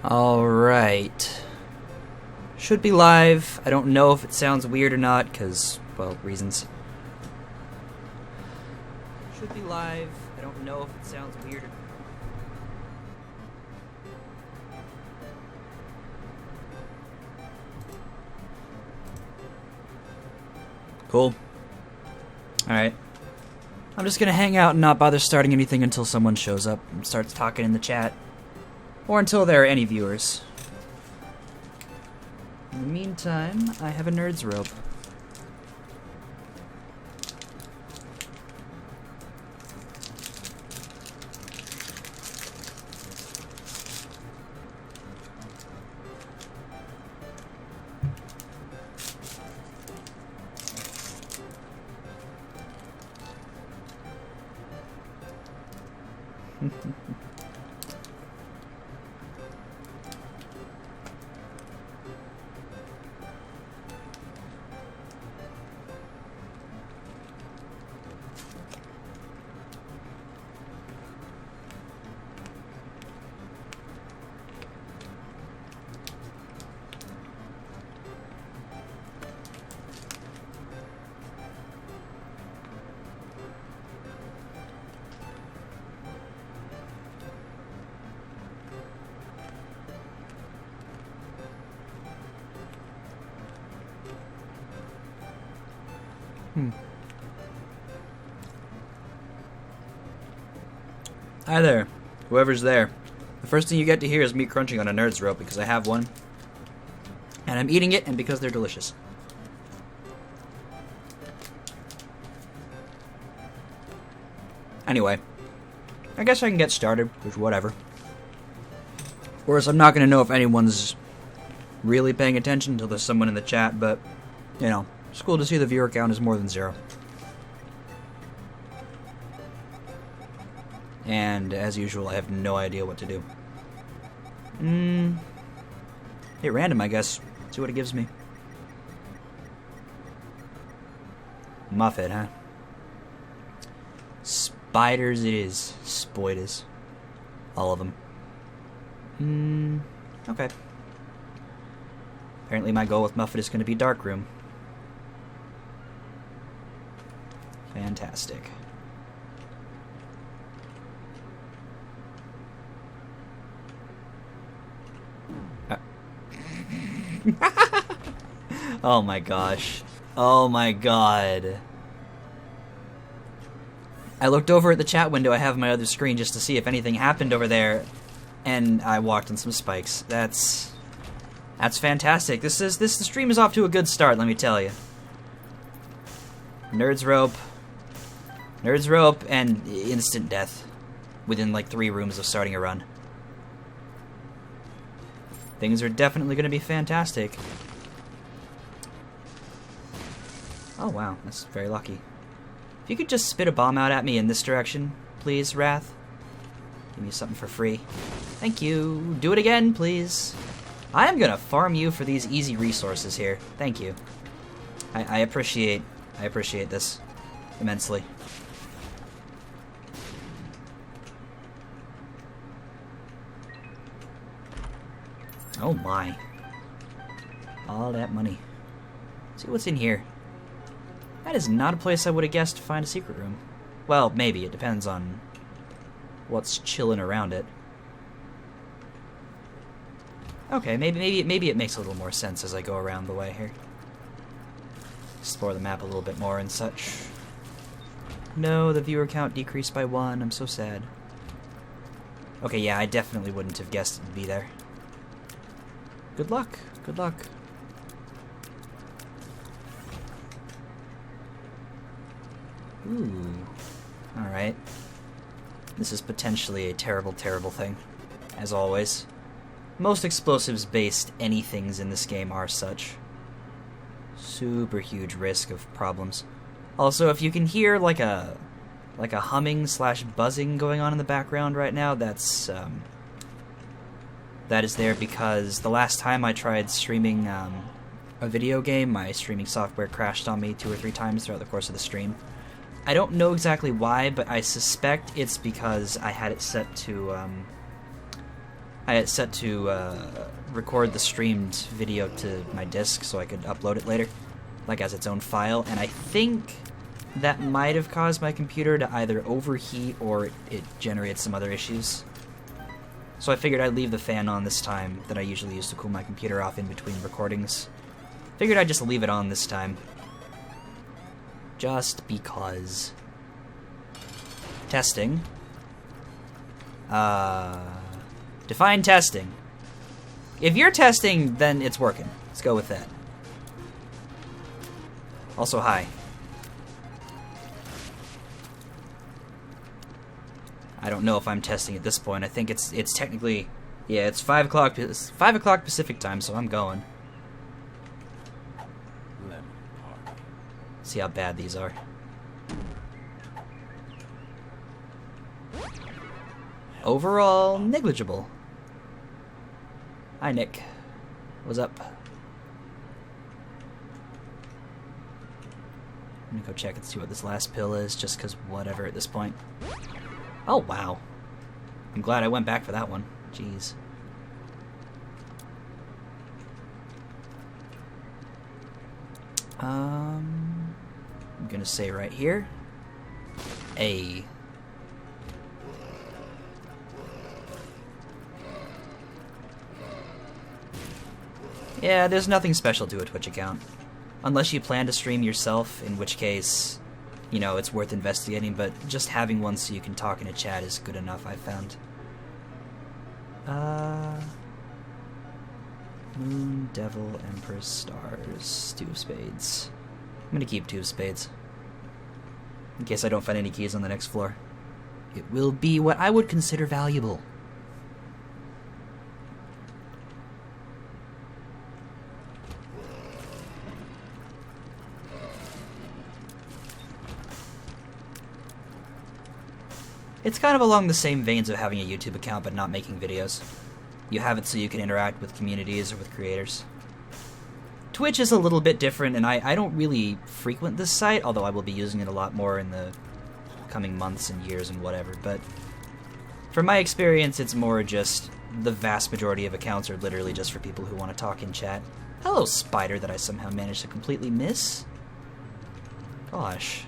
Alright. Should be live. I don't know if it sounds weird or not, because, well, reasons. Should be live. I don't know if it sounds weird or not. Cool. Alright. I'm just gonna hang out and not bother starting anything until someone shows up and starts talking in the chat. Or until there are any viewers. In the meantime, I have a nerd's rope. Hi there, whoever's there. The first thing you get to hear is me crunching on a nerd's rope because I have one. And I'm eating it, and because they're delicious. Anyway, I guess I can get started, which whatever. Of course, I'm not going to know if anyone's really paying attention until there's someone in the chat, but, you know, it's cool to see the viewer count is more than 0. And, as usual, I have no idea what to do. Hit random, I guess. See what it gives me. Muffet, huh? Spiders it is. Spoiders. All of them. Okay. Apparently my goal with Muffet is going to be Darkroom. Fantastic. Oh my gosh. Oh my god. I looked over at the chat window I have on my other screen just to see if anything happened over there, and I walked on some spikes. That's fantastic. The stream is off to a good start, let me tell you. Nerd's rope, and instant death within like 3 rooms of starting a run. Things are definitely going to be fantastic. Oh wow, that's very lucky. If you could just spit a bomb out at me in this direction, please, Wrath. Give me something for free. Thank you. Do it again, please. I am going to farm you for these easy resources here. Thank you. I appreciate this immensely. Oh my. All that money. Let's see what's in here. That is not a place I would have guessed to find a secret room. Well, maybe. It depends on what's chilling around it. Okay, maybe it makes a little more sense as I go around the way here. Explore the map a little bit more and such. No, the viewer count decreased by 1. I'm so sad. Okay, yeah, I definitely wouldn't have guessed it'd be there. Good luck. Good luck. Ooh. Alright. This is potentially a terrible, terrible thing. As always. Most explosives-based anythings in this game are such. Super huge risk of problems. Also, if you can hear like a humming / buzzing going on in the background right now, that's that is there because the last time I tried streaming a video game, my streaming software crashed on me 2 or 3 times throughout the course of the stream. I don't know exactly why, but I suspect it's because I had it set to I had set to record the streamed video to my disk so I could upload it later, like as its own file, and I think that might have caused my computer to either overheat or it generated some other issues. So I figured I'd leave the fan on this time that I usually use to cool my computer off in between recordings. Figured I'd just leave it on this time. Just because. Testing. Define testing. If you're testing, then it's working. Let's go with that. Also, hi. I don't know if I'm testing at this point. I think it's technically, yeah, it's 5 o'clock. It's 5 o'clock Pacific time, so I'm going. See how bad these are. Overall, negligible. Hi, Nick. What's up? I'm gonna go check and see what this last pill is, just because whatever at this point. Oh, wow. I'm glad I went back for that one. Jeez. I'm gonna say right here, A. Yeah, there's nothing special to a Twitch account. Unless you plan to stream yourself, in which case, you know, it's worth investigating, but just having one so you can talk in a chat is good enough, I've found. Moon, Devil, Empress, Stars, 2 of Spades. I'm gonna keep 2 of Spades. In case I don't find any keys on the next floor. It will be what I would consider valuable. It's kind of along the same veins of having a YouTube account but not making videos. You have it so you can interact with communities or with creators. Twitch is a little bit different, and I don't really frequent this site, although I will be using it a lot more in the coming months and years and whatever, but from my experience, it's more just the vast majority of accounts are literally just for people who want to talk in chat. Hello, spider that I somehow managed to completely miss. Gosh.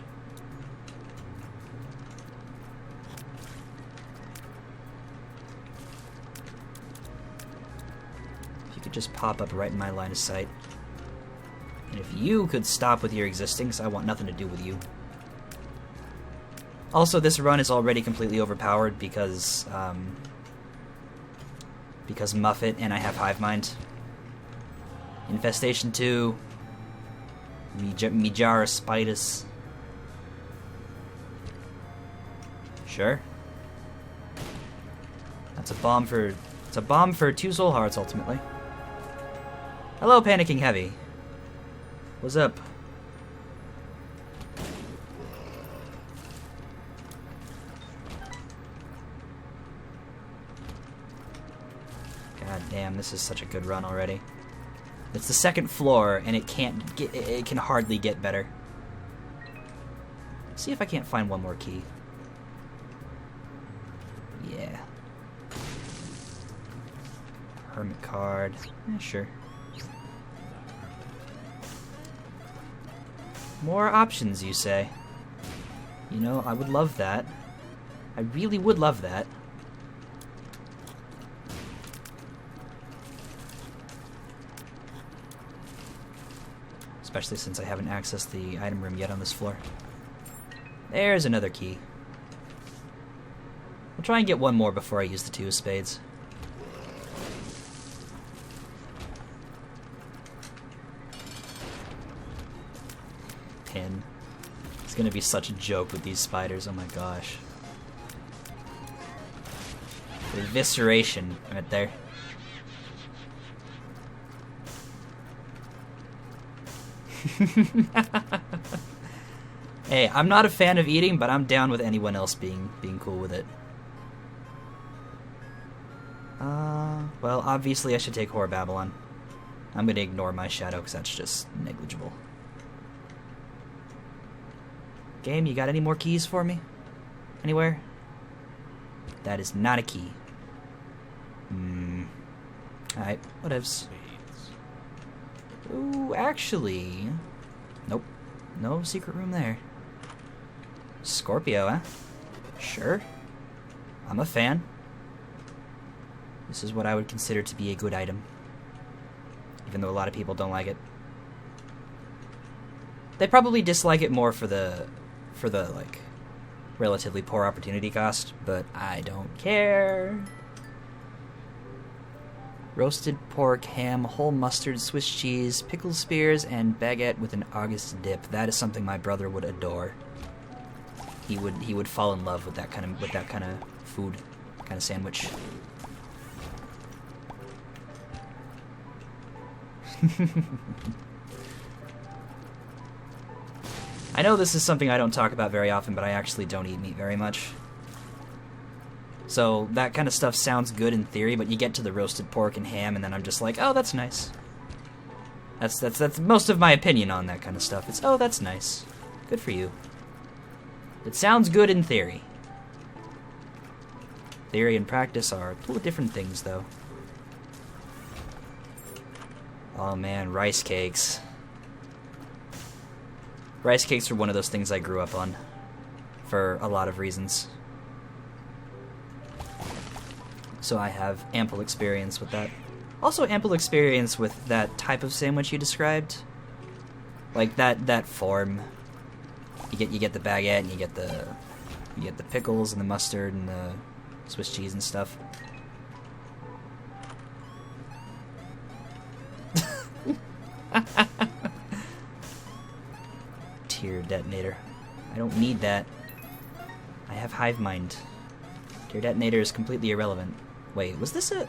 Could just pop up right in my line of sight. And if you could stop with your existing, because I want nothing to do with you. Also, this run is already completely overpowered because Muffet and I have Hive Mind. Infestation 2. Mijara Spidus. Sure. It's a bomb for 2 soul hearts ultimately. Hello, Panicking Heavy. What's up? God damn, this is such a good run already. It's the 2nd floor, and it can hardly get better. Let's see if I can't find one more key. Yeah. Hermit card. Sure. More options, you say? You know, I would love that. I really would love that. Especially since I haven't accessed the item room yet on this floor. There's another key. I'll try and get one more before I use the 2 of Spades. Pin. It's gonna be such a joke with these spiders, oh my gosh. The evisceration right there. Hey, I'm not a fan of eating, but I'm down with anyone else being cool with it. Well, obviously I should take Horror Babylon. I'm gonna ignore my shadow because that's just negligible. Game, you got any more keys for me? Anywhere? That is not a key. Alright, whatevs. Ooh, actually... Nope. No secret room there. Scorpio, huh? Sure. I'm a fan. This is what I would consider to be a good item. Even though a lot of people don't like it. They probably dislike it more for the like, relatively poor opportunity cost, but I don't care. Roasted pork, ham, whole mustard, Swiss cheese, pickled spears, and baguette with an August dip. That is something my brother would adore. He would fall in love with that kind of food, kind of sandwich. I know this is something I don't talk about very often, but I actually don't eat meat very much. So that kind of stuff sounds good in theory, but you get to the roasted pork and ham, and then I'm just like, oh, that's nice. That's most of my opinion on that kind of stuff. It's, oh, that's nice. Good for you. It sounds good in theory. Theory and practice are two different things, though. Oh man, rice cakes. Rice cakes are one of those things I grew up on. For a lot of reasons. So I have ample experience with that. Also ample experience with that type of sandwich you described. Like that form. You get the baguette and you get the pickles and the mustard and the Swiss cheese and stuff. Tear detonator. I don't need that. I have hive mind. Tear detonator is completely irrelevant. Wait, was this a...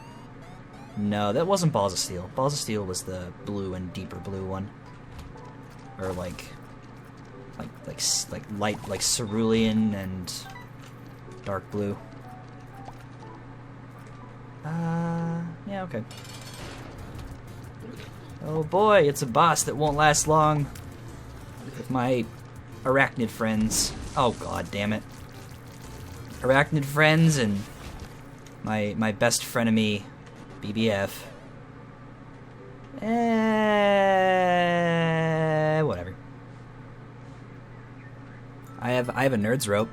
No, that wasn't Balls of Steel. Balls of Steel was the blue and deeper blue one. Or like light, like cerulean and dark blue. Yeah, okay. Oh boy, it's a boss that won't last long. With my arachnid friends. Oh god damn it. Arachnid friends and my best frenemy, BBF. Whatever. I have a nerd's rope.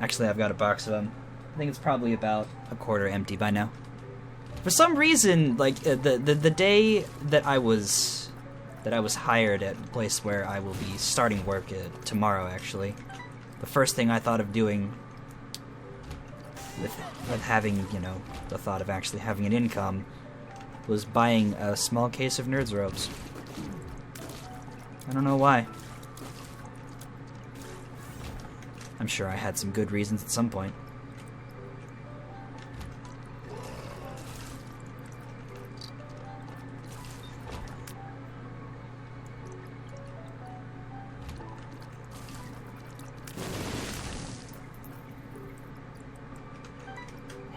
Actually, I've got a box of them. I think it's probably about a quarter empty by now. For some reason, like the day that I was hired at the place where I will be starting work tomorrow, actually, the first thing I thought of doing with having, you know, the thought of actually having an income was buying a small case of Nerds ropes. I don't know why. I'm sure I had some good reasons at some point.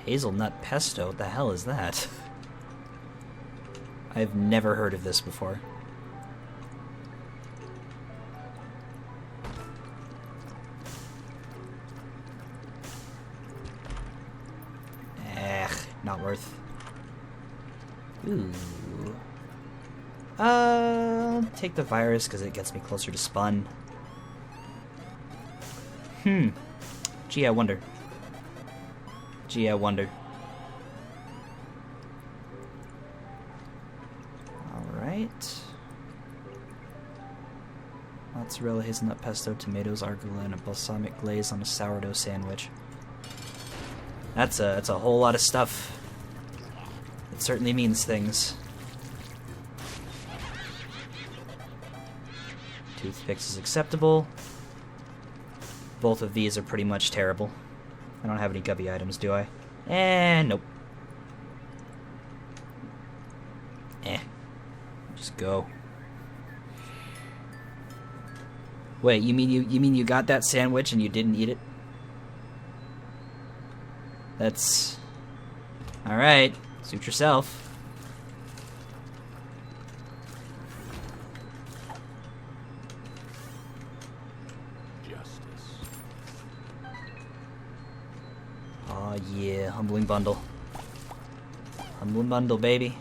Hazelnut pesto? What the hell is that? I've never heard of this before. Not worth. Ooh. Take the virus because it gets me closer to spawn. Gee, I wonder. Alright. Mozzarella, hazelnut pesto, tomatoes, arugula, and a balsamic glaze on a sourdough sandwich. That's a whole lot of stuff. It certainly means things. Toothpicks is acceptable. Both of these are pretty much terrible. I don't have any gubby items, do I? Nope. Just go. Wait, you mean you got that sandwich and you didn't eat it? That's... Alright, suit yourself. Aw, yeah, humbling bundle. Humble and bundle, baby.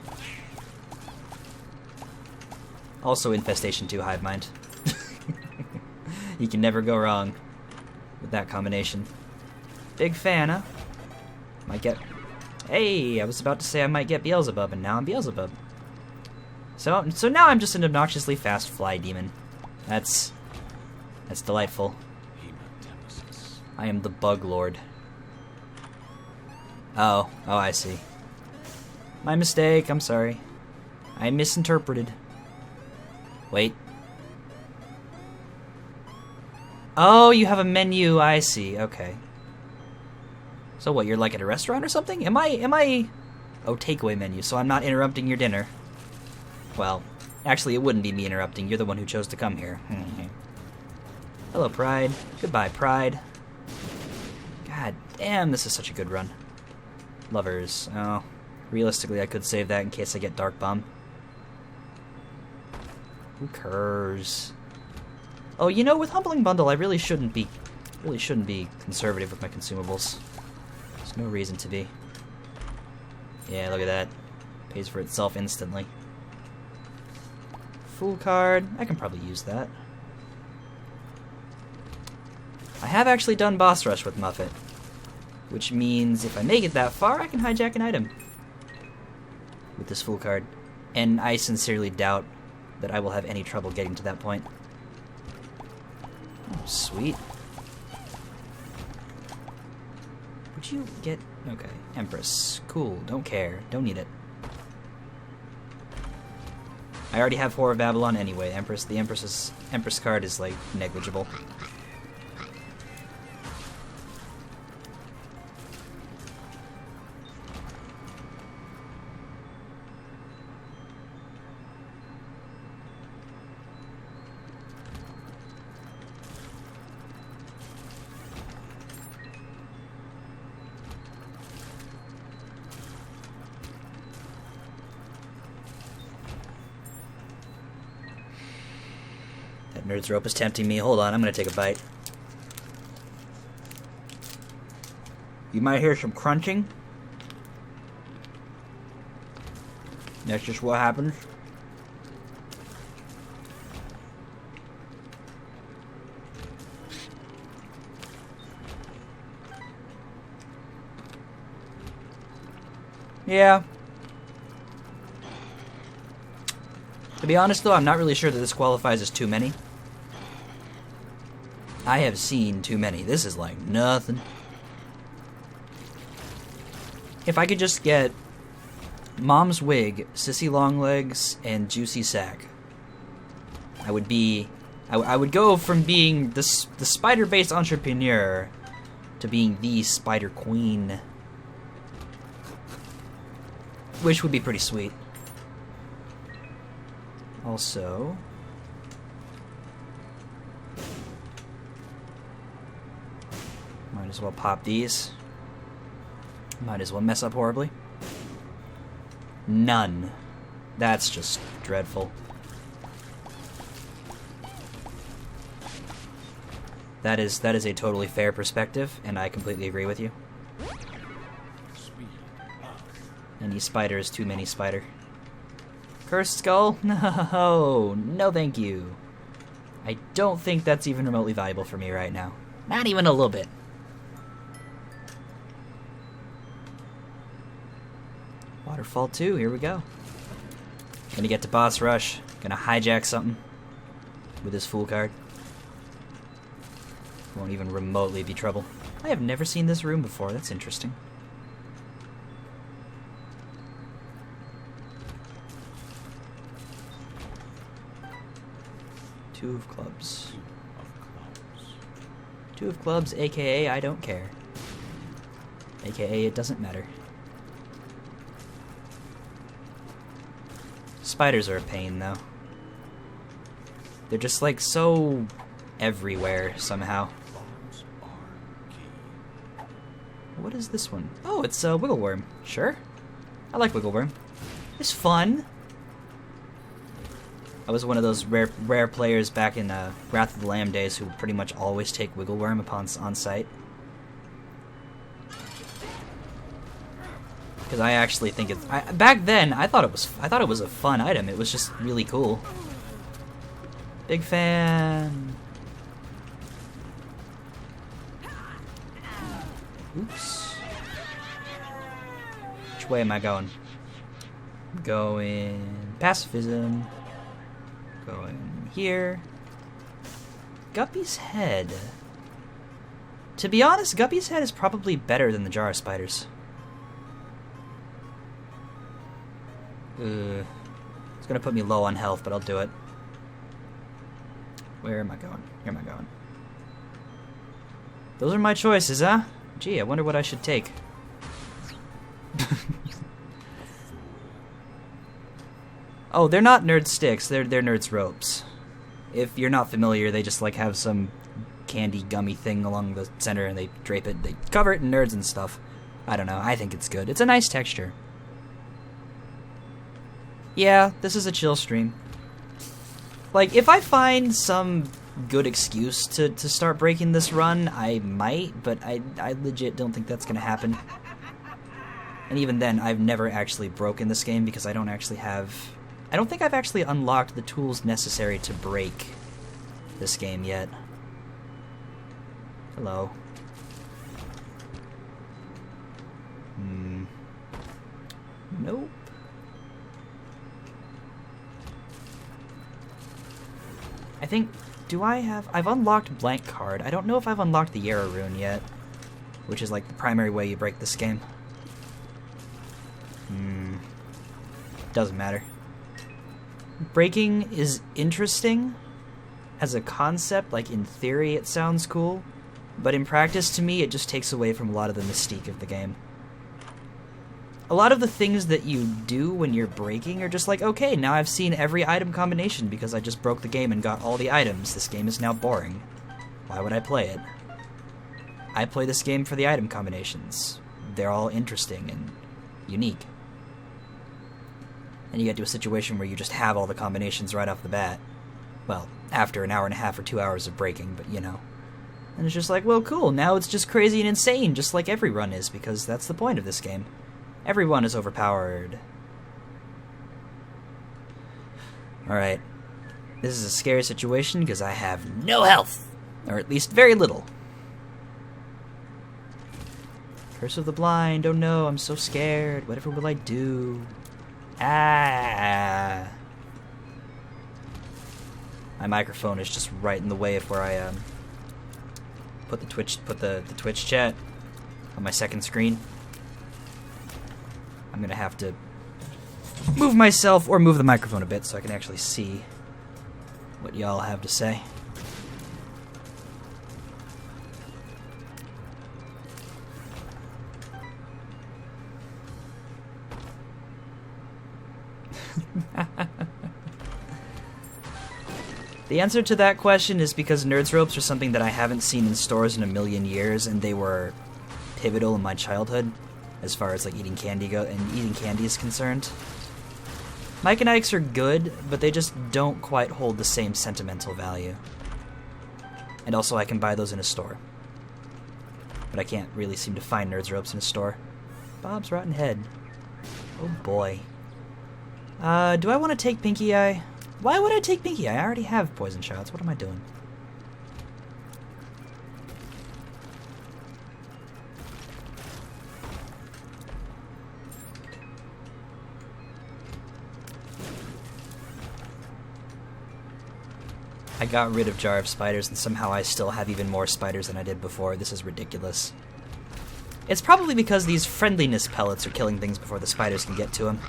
Also Infestation 2 Hive Mind. You can never go wrong with that combination. Big fan, huh? Might get... Hey, I was about to say I might get Beelzebub, and now I'm Beelzebub. So now I'm just an obnoxiously fast fly demon. That's delightful. I am the Bug Lord. Oh, I see. My mistake, I'm sorry. I misinterpreted. Wait. Oh, you have a menu, I see, okay. So what, you're like at a restaurant or something? Am I... Oh, takeaway menu, so I'm not interrupting your dinner. Well, actually it wouldn't be me interrupting, you're the one who chose to come here. Hello, Pride. Goodbye, Pride. God damn, this is such a good run. Lovers. Oh, realistically I could save that in case I get Dark Bomb. Who cares? Oh, you know, with Humbling Bundle I really shouldn't be conservative with my consumables. There's no reason to be. Yeah, look at that. Pays for itself instantly. Fool card. I can probably use that. I have actually done Boss Rush with Muffet, which means if I make it that far, I can hijack an item with this Fool card. And I sincerely doubt that I will have any trouble getting to that point. Oh, sweet. Would you get... Okay, Empress. Cool, don't care. Don't need it. I already have Whore of Babylon anyway. The Empress card is, like, negligible. That nerd's rope is tempting me. Hold on, I'm gonna take a bite. You might hear some crunching. That's just what happens. Yeah. To be honest though, I'm not really sure that this qualifies as too many. I have seen too many. This is like nothing. If I could just get Mom's Wig, Sissy Longlegs, and Juicy Sack, I would be... I would go from being the spider-based entrepreneur to being the Spider Queen. Which would be pretty sweet. Also... might as well pop these. Might as well mess up horribly. None. That's just dreadful. That is a totally fair perspective, and I completely agree with you. Any spider is too many spider. Cursed Skull? No, no thank you. I don't think that's even remotely valuable for me right now. Not even a little bit. Waterfall 2, here we go. Gonna get to Boss Rush. Gonna hijack something with this Fool card. Won't even remotely be trouble. I have never seen this room before, that's interesting. Two of clubs. Two of clubs, aka I don't care. AKA it doesn't matter. Spiders are a pain, though. They're just, like, so everywhere, somehow. What is this one? Oh, it's a Wiggle Worm. Sure. I like Wiggle Worm. It's fun. I was one of those rare players back in Wrath of the Lamb days who would pretty much always take Wiggle Worm on sight. Because I actually think it's... back then, I thought it was a fun item. It was just really cool. Big fan. Oops. Which way am I going? Going pacifism. Going here. Guppy's head. To be honest, Guppy's head is probably better than the jar of spiders. It's gonna put me low on health, but I'll do it. Where am I going? Here am I going? Those are my choices, huh? Gee, I wonder what I should take. Oh, they're not nerd sticks. They're nerds ropes. If you're not familiar, they just like have some candy gummy thing along the center, and they drape it. They cover it in nerds and stuff. I don't know. I think it's good. It's a nice texture. Yeah, this is a chill stream. Like, if I find some good excuse to start breaking this run, I might, but I legit don't think that's gonna happen. And even then, I've never actually broken this game because I don't actually have... I don't think I've actually unlocked the tools necessary to break this game yet. Hello. Nope. I think... Do I have... I've unlocked Blank Card. I don't know if I've unlocked the Yarrow Rune yet, which is like the primary way you break this game. Doesn't matter. Breaking is interesting as a concept. Like, in theory it sounds cool, but in practice, to me, it just takes away from a lot of the mystique of the game. A lot of the things that you do when you're breaking are just like, okay, now I've seen every item combination because I just broke the game and got all the items. This game is now boring. Why would I play it? I play this game for the item combinations. They're all interesting and unique. And you get to a situation where you just have all the combinations right off the bat. Well, after an hour and a half or 2 hours of breaking, but you know. And it's just like, well, cool, now it's just crazy and insane, just like every run is, because that's the point of this game. Everyone is overpowered. Alright. This is a scary situation because I have no health. Or at least very little. Curse of the Blind. Oh no, I'm so scared. Whatever will I do? Ah. My microphone is just right in the way of where I put the Twitch chat on my second screen. I'm gonna have to move myself or move the microphone a bit so I can actually see what y'all have to say. The answer to that question is because Nerds Ropes are something that I haven't seen in stores in a million years, and they were pivotal in my childhood as far as like eating candy is concerned. Mike and Ike's are good, but they just don't quite hold the same sentimental value. And also I can buy those in a store. But I can't really seem to find Nerds Ropes in a store. Bob's Rotten Head. Oh boy. Do I want to take Pinky Eye? Why would I take Pinky Eye? I already have poison shots. What am I doing? I got rid of Jar of Spiders, and somehow I still have even more spiders than I did before. This is ridiculous. It's probably because these friendliness pellets are killing things before the spiders can get to them.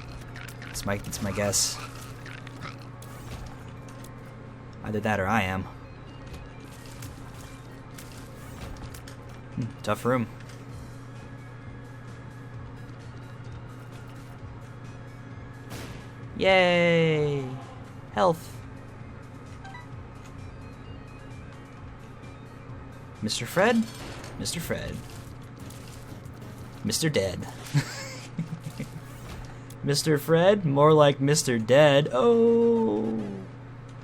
That's my guess. Either that or I am. Tough room. Yay! Health. Mr. Fred? Mr. Fred. Mr. Dead. Mr. Fred? More like Mr. Dead. Oh.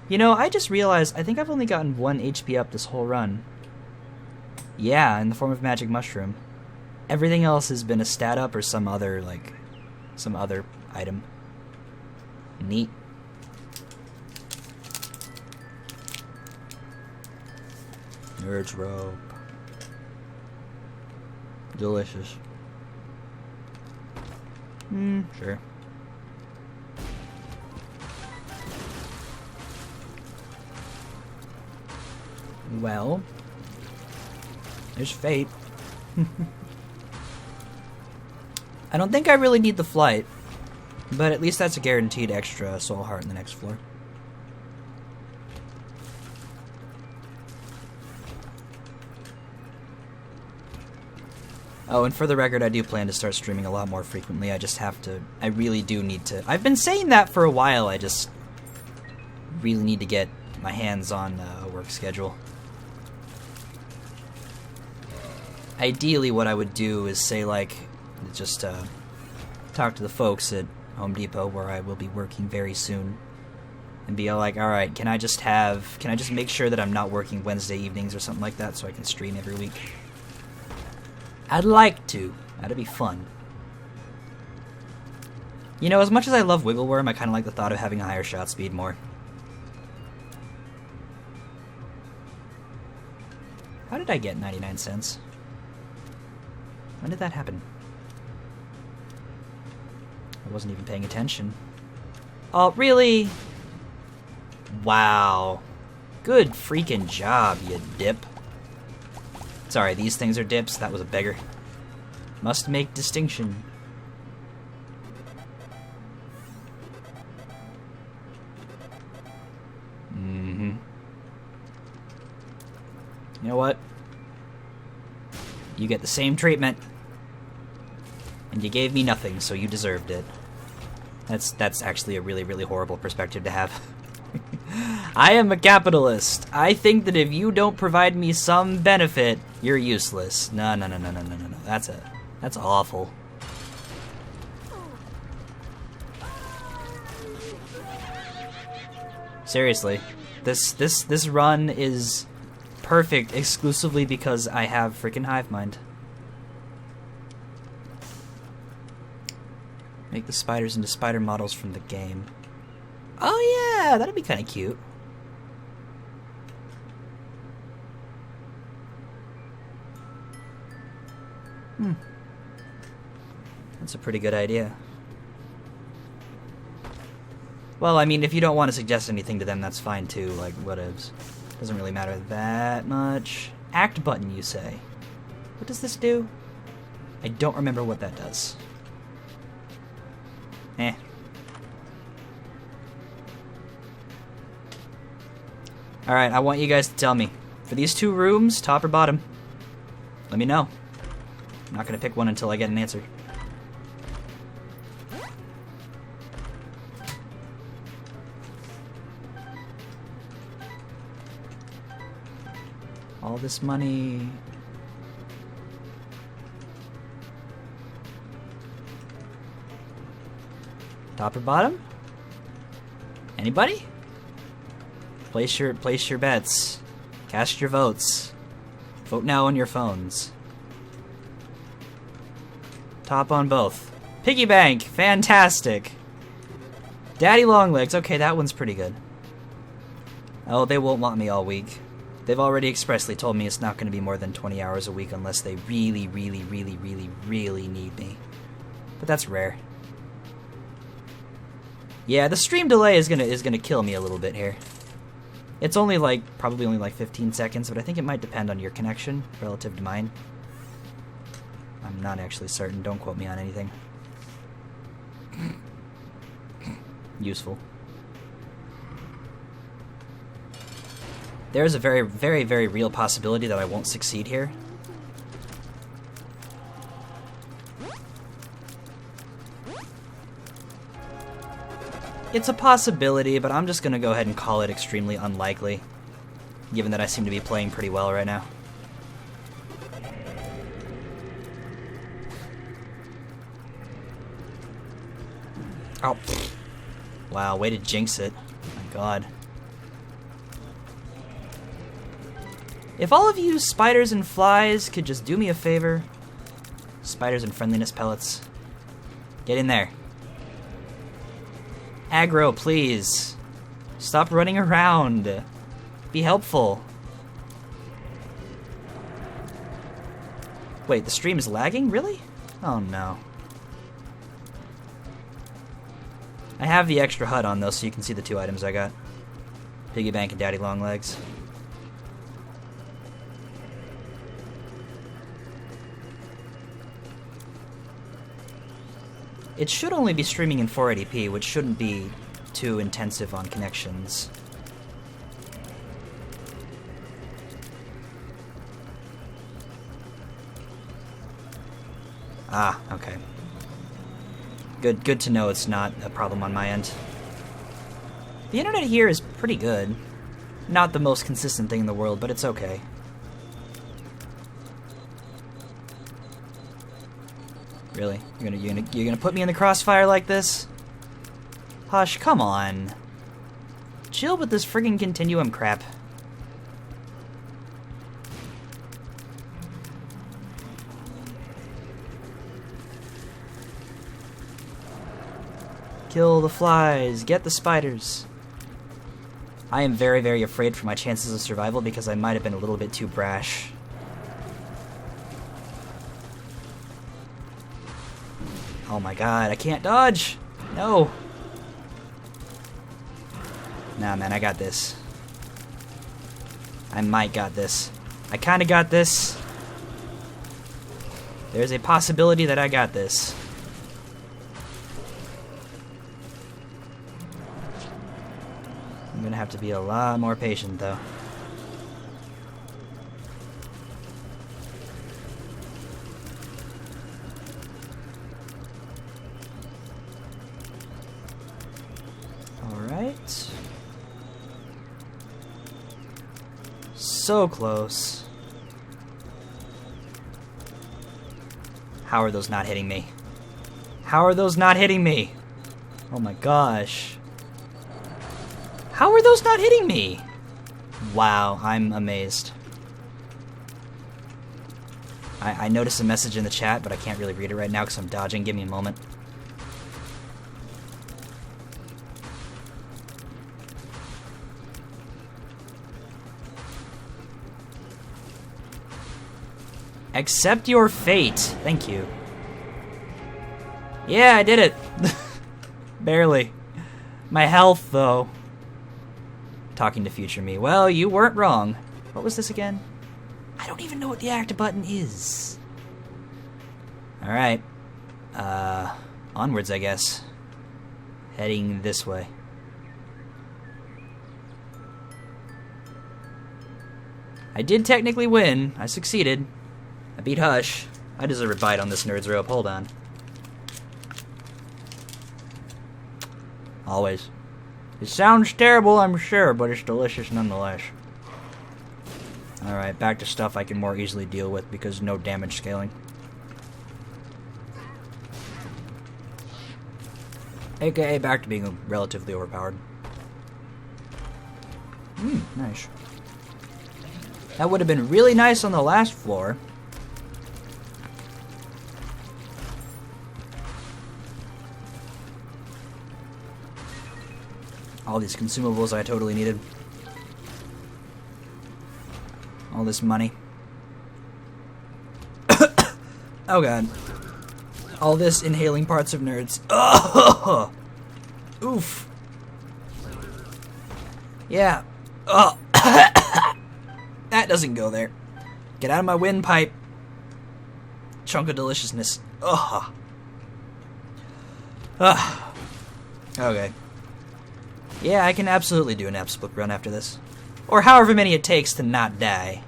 You know, I just realized I think I've only gotten 1 HP up this whole run. Yeah, in the form of Magic Mushroom. Everything else has been a stat up or some other, like, some other item. Neat. Nerd's rope. Delicious. Sure. Well, there's fate. I don't think I really need the flight, but at least that's a guaranteed extra soul heart in the next floor. Oh, and for the record, I do plan to start streaming a lot more frequently. I just have to... I really do need to... I've been saying that for a while. I just really need to get my hands on a work schedule. Ideally, what I would do is say, like, just talk to the folks at Home Depot, where I will be working very soon, and be like, alright, can I just make sure that I'm not working Wednesday evenings or something like that so I can stream every week? I'd like to. That'd be fun. You know, as much as I love Wiggle Worm, I kind of like the thought of having a higher shot speed more. How did I get 99 cents? When did that happen? I wasn't even paying attention. Oh, really? Wow. Good freaking job, you dip. Sorry, these things are dips. That was a beggar. Must make distinction. You know what? You get the same treatment. And you gave me nothing, so you deserved it. That's actually a really, really horrible perspective to have. I am a capitalist. I think that if you don't provide me some benefit, you're useless. No. That's awful. Seriously. This run is perfect exclusively because I have freaking hive mind. Make the spiders into spider models from the game. Oh yeah, that'd be kind of cute. That's a pretty good idea. Well, I mean, if you don't want to suggest anything to them, that's fine too, like, whatevs. Doesn't really matter that much. Act button, you say. What does this do? I don't remember what that does. Alright, I want you guys to tell me. For these two rooms, top or bottom? Let me know. I'm not gonna pick one until I get an answer. All this money... Top or bottom? Anybody? Place your bets. Cast your votes. Vote now on your phones. Top on both. Piggy bank! Fantastic! Daddy Longlegs. Okay, that one's pretty good. Oh, they won't want me all week. They've already expressly told me it's not going to be more than 20 hours a week unless they really, really, really, really, really need me. But that's rare. Yeah, the stream delay is gonna kill me a little bit here. It's only probably only 15 seconds, but I think it might depend on your connection relative to mine. I'm not actually certain. Don't quote me on anything. Useful. There is a very, very, very real possibility that I won't succeed here. It's a possibility, but I'm just gonna go ahead and call it extremely unlikely, given that I seem to be playing pretty well right now. Oh. Wow, way to jinx it. Oh my god. If all of you spiders and flies could just do me a favor. Spiders and friendliness pellets. Get in there. Aggro, please. Stop running around. Be helpful. Wait, the stream is lagging? Really? Oh no. I have the extra HUD on though, so you can see the 2 items I got. Piggy Bank and Daddy Longlegs. It should only be streaming in 480p, which shouldn't be too intensive on connections. Ah, okay. Good to know it's not a problem on my end. The internet here is pretty good. Not the most consistent thing in the world, but it's okay. Really? You're gonna put me in the crossfire like this? Hush, come on. Chill with this friggin' continuum crap. Kill the flies, get the spiders. I am very, very afraid for my chances of survival because I might have been a little bit too brash. Oh my god, I can't dodge! No! Nah, man, I got this. I might got this. I kinda got this. There's a possibility that I got this. I'm gonna have to be a lot more patient, though. Alright. So close. How are those not hitting me? How are those not hitting me? Oh my gosh. How are those not hitting me? Wow, I'm amazed. I noticed a message in the chat, but I can't really read it right now because I'm dodging. Give me a moment. Accept your fate. Thank you. Yeah, I did it. Barely. My health, though. Talking to future me. Well, you weren't wrong. What was this again? I don't even know what the act button is. Alright. Onwards, I guess. Heading this way. I did technically win. I succeeded. I beat Hush. I deserve a bite on this nerd's rope. Hold on. Always. It sounds terrible, I'm sure, but it's delicious nonetheless. Alright, back to stuff I can more easily deal with because no damage scaling. AKA back to being relatively overpowered. Nice. That would have been really nice on the last floor. All these consumables I totally needed. All this money. Oh god. All this inhaling parts of nerds. Oh! Oof. Yeah. Oh. That doesn't go there. Get out of my windpipe. Chunk of deliciousness. Ugh. Okay. Yeah, I can absolutely do an absolute run after this. Or however many it takes to not die.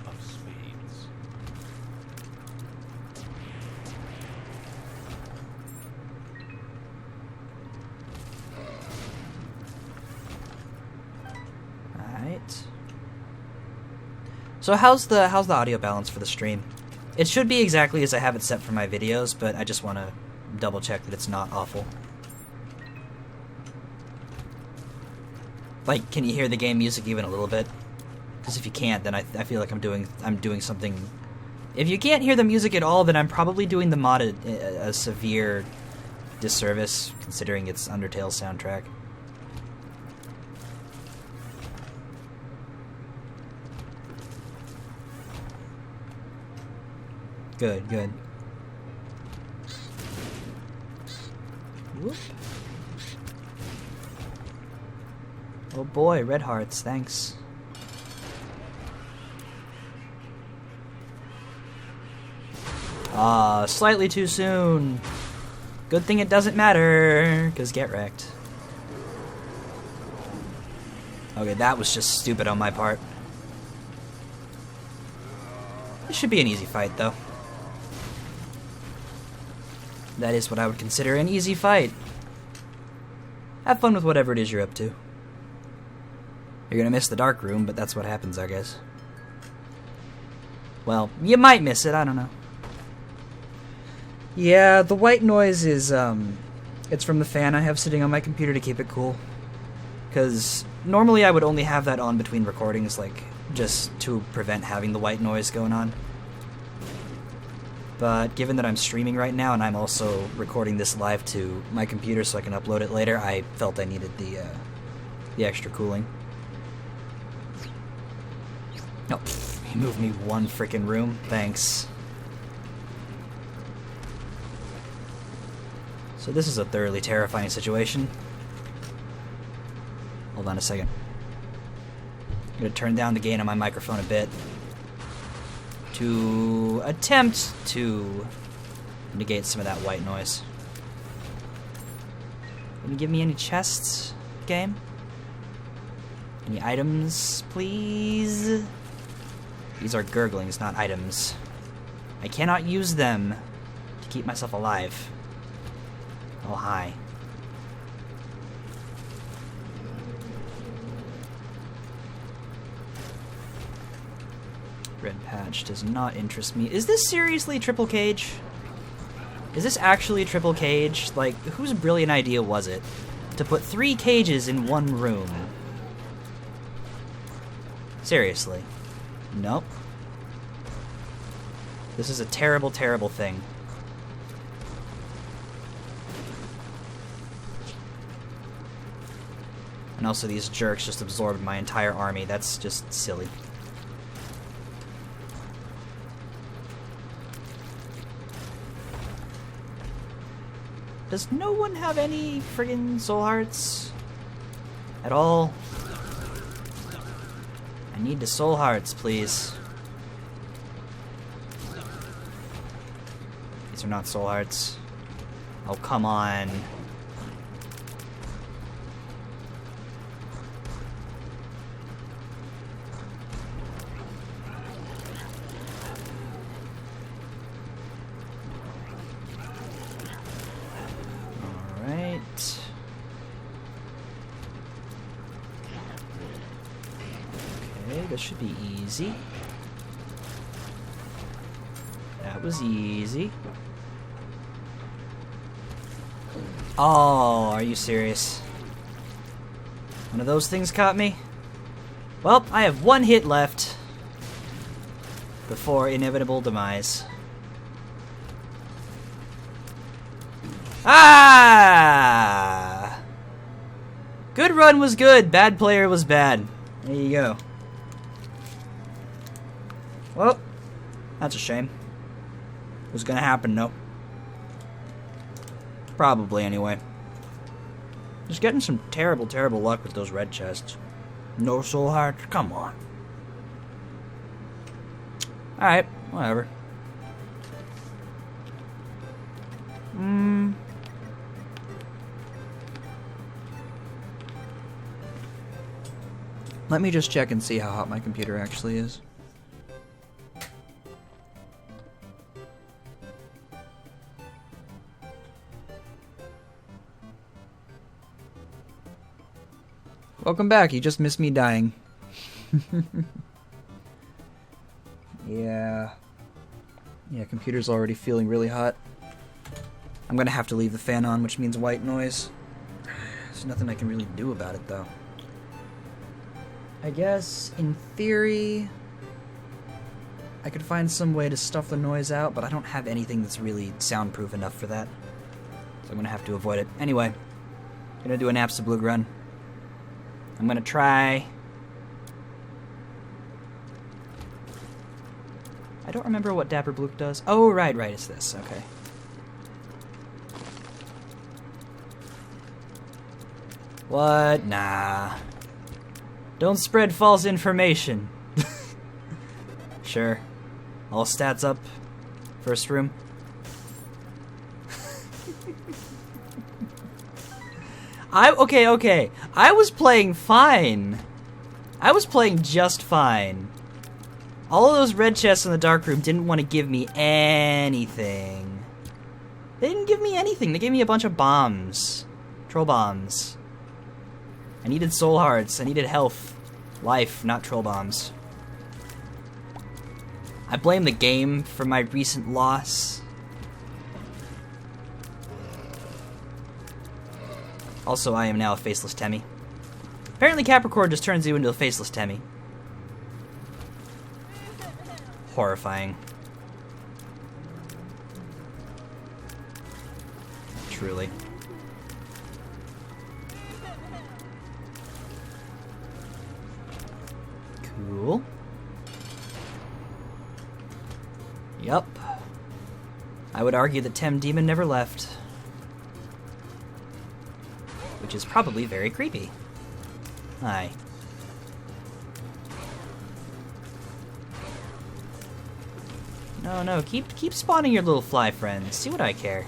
Of spades. Alright. So how's the audio balance for the stream? It should be exactly as I have it set for my videos, but I just want to double check that it's not awful. Like, can you hear the game music even a little bit? Because if you can't, then I feel like I'm doing something. If you can't hear the music at all, then I'm probably doing the mod a severe disservice, considering it's Undertale soundtrack. Good, good. Whoop. Oh boy, red hearts, thanks. Ah, slightly too soon. Good thing it doesn't matter, because get wrecked. Okay, that was just stupid on my part. This should be an easy fight, though. That is what I would consider an easy fight. Have fun with whatever it is you're up to. You're gonna miss the dark room, but that's what happens, I guess. Well, you might miss it, I don't know. Yeah, the white noise is, it's from the fan I have sitting on my computer to keep it cool. Because normally I would only have that on between recordings, like, just to prevent having the white noise going on. But given that I'm streaming right now and I'm also recording this live to my computer so I can upload it later, I felt I needed the extra cooling. No, he moved me one frickin' room. Thanks. So this is a thoroughly terrifying situation. Hold on a second. I'm gonna turn down the gain on my microphone a bit to attempt to negate some of that white noise. Can you give me any chests, game? Any items, please? These are gurglings, not items. I cannot use them to keep myself alive. Oh, hi. Red patch does not interest me. Is this seriously triple cage? Is this actually triple cage? Like, whose brilliant idea was it to put 3 cages in one room? Seriously. Nope. This is a terrible, terrible thing. And also these jerks just absorbed my entire army. That's just silly. Does no one have any friggin' soul hearts? At all? I need the soul hearts, please. These are not soul hearts. Oh, come on. This should be easy. That was easy. Oh, are you serious? One of those things caught me? Well, I have 1 hit left before inevitable demise. Ah! Good run was good, bad player was bad. There you go. Well, that's a shame. Was gonna happen, though. Probably, anyway. Just getting some terrible, terrible luck with those red chests. No soul heart? Come on. Alright, whatever. Let me just check and see how hot my computer actually is. Welcome back, you just missed me dying. Yeah, computer's already feeling really hot. I'm gonna have to leave the fan on, which means white noise. There's nothing I can really do about it, though. I guess, in theory, I could find some way to stuff the noise out, but I don't have anything that's really soundproof enough for that. So I'm gonna have to avoid it. Anyway, I'm gonna do an Absolute run. I'm gonna try... I don't remember what Dapper Blook does. Oh, right, it's this. Okay. What? Nah. Don't spread false information. Sure. All stats up. First room. Okay. I was playing fine. I was playing just fine. All of those red chests in the dark room didn't want to give me anything. They didn't give me anything. They gave me a bunch of bombs. Troll bombs. I needed soul hearts. I needed health. Life, not troll bombs. I blame the game for my recent loss. Also, I am now a faceless Temmie. Apparently Capricorn just turns you into a faceless Temmie. Horrifying. Truly. Cool. Yup. I would argue that Tem Demon never left. Which is probably very creepy. Hi. No, keep spawning your little fly friends. See what I care.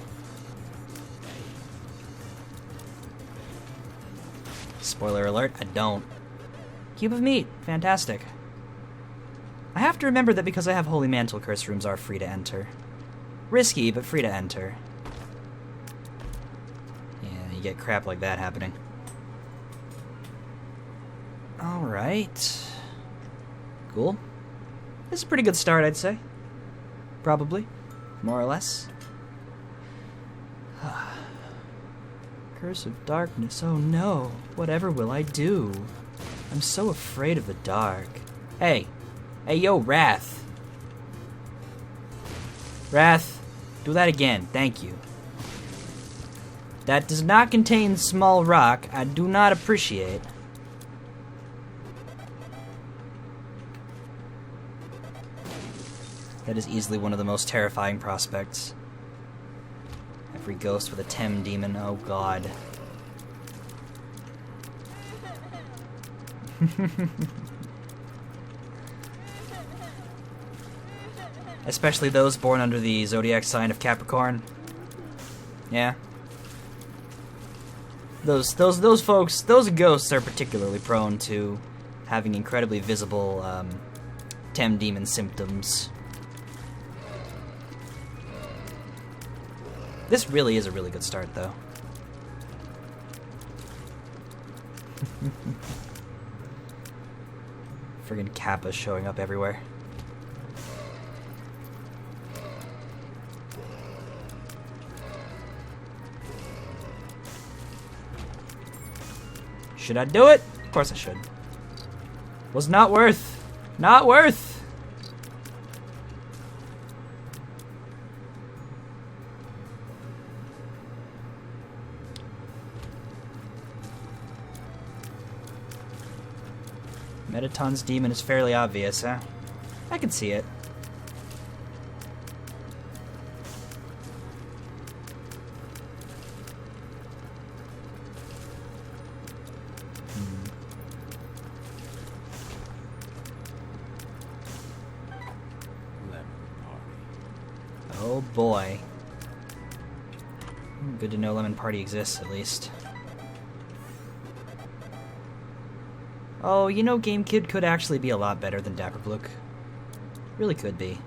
Spoiler alert, I don't. Cube of meat, fantastic. I have to remember that because I have Holy Mantle, curse rooms are free to enter. Risky, but free to enter. Yeah, you get crap like that happening. Alright. Cool. This is a pretty good start, I'd say. Probably. More or less. Curse of darkness, oh no. Whatever will I do? I'm so afraid of the dark. Hey, yo, Wrath. Wrath, do that again, thank you. That does not contain small rock, I do not appreciate. That is easily one of the most terrifying prospects. Every ghost with a Tem Demon, oh god. Especially those born under the zodiac sign of Capricorn. Yeah. Those folks, those ghosts are particularly prone to having incredibly visible Tem Demon symptoms. This really is a really good start, though. Friggin' Kappas showing up everywhere. Should I do it? Of course I should. Was not worth. Not worth! Metaton's demon is fairly obvious, huh? I can see it. Oh boy. Good to know Lemon Party exists, at least. Oh, you know, GameKid could actually be a lot better than Dapper Blook. Really could be.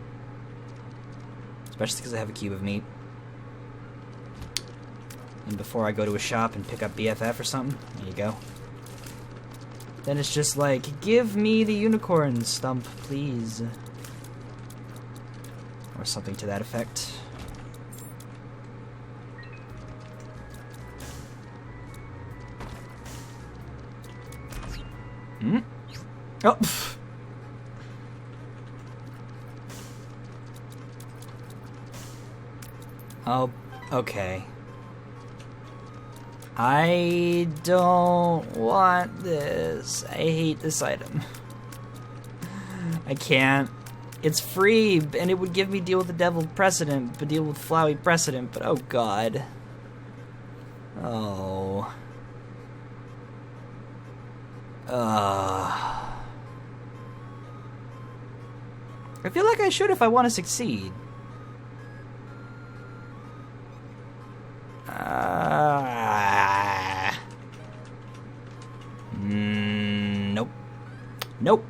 Especially because I have a cube of meat. And before I go to a shop and pick up BFF or something, there you go. Then it's just like, give me the unicorn stump, please. Or something to that effect. Hmm? Oh! Pff. Oh, okay. I don't want this. I hate this item. I can't. It's free, and it would give me deal with the devil precedent, but deal with Flowey precedent, but oh god. Oh. I feel like I should if I want to succeed. Nope. Nope.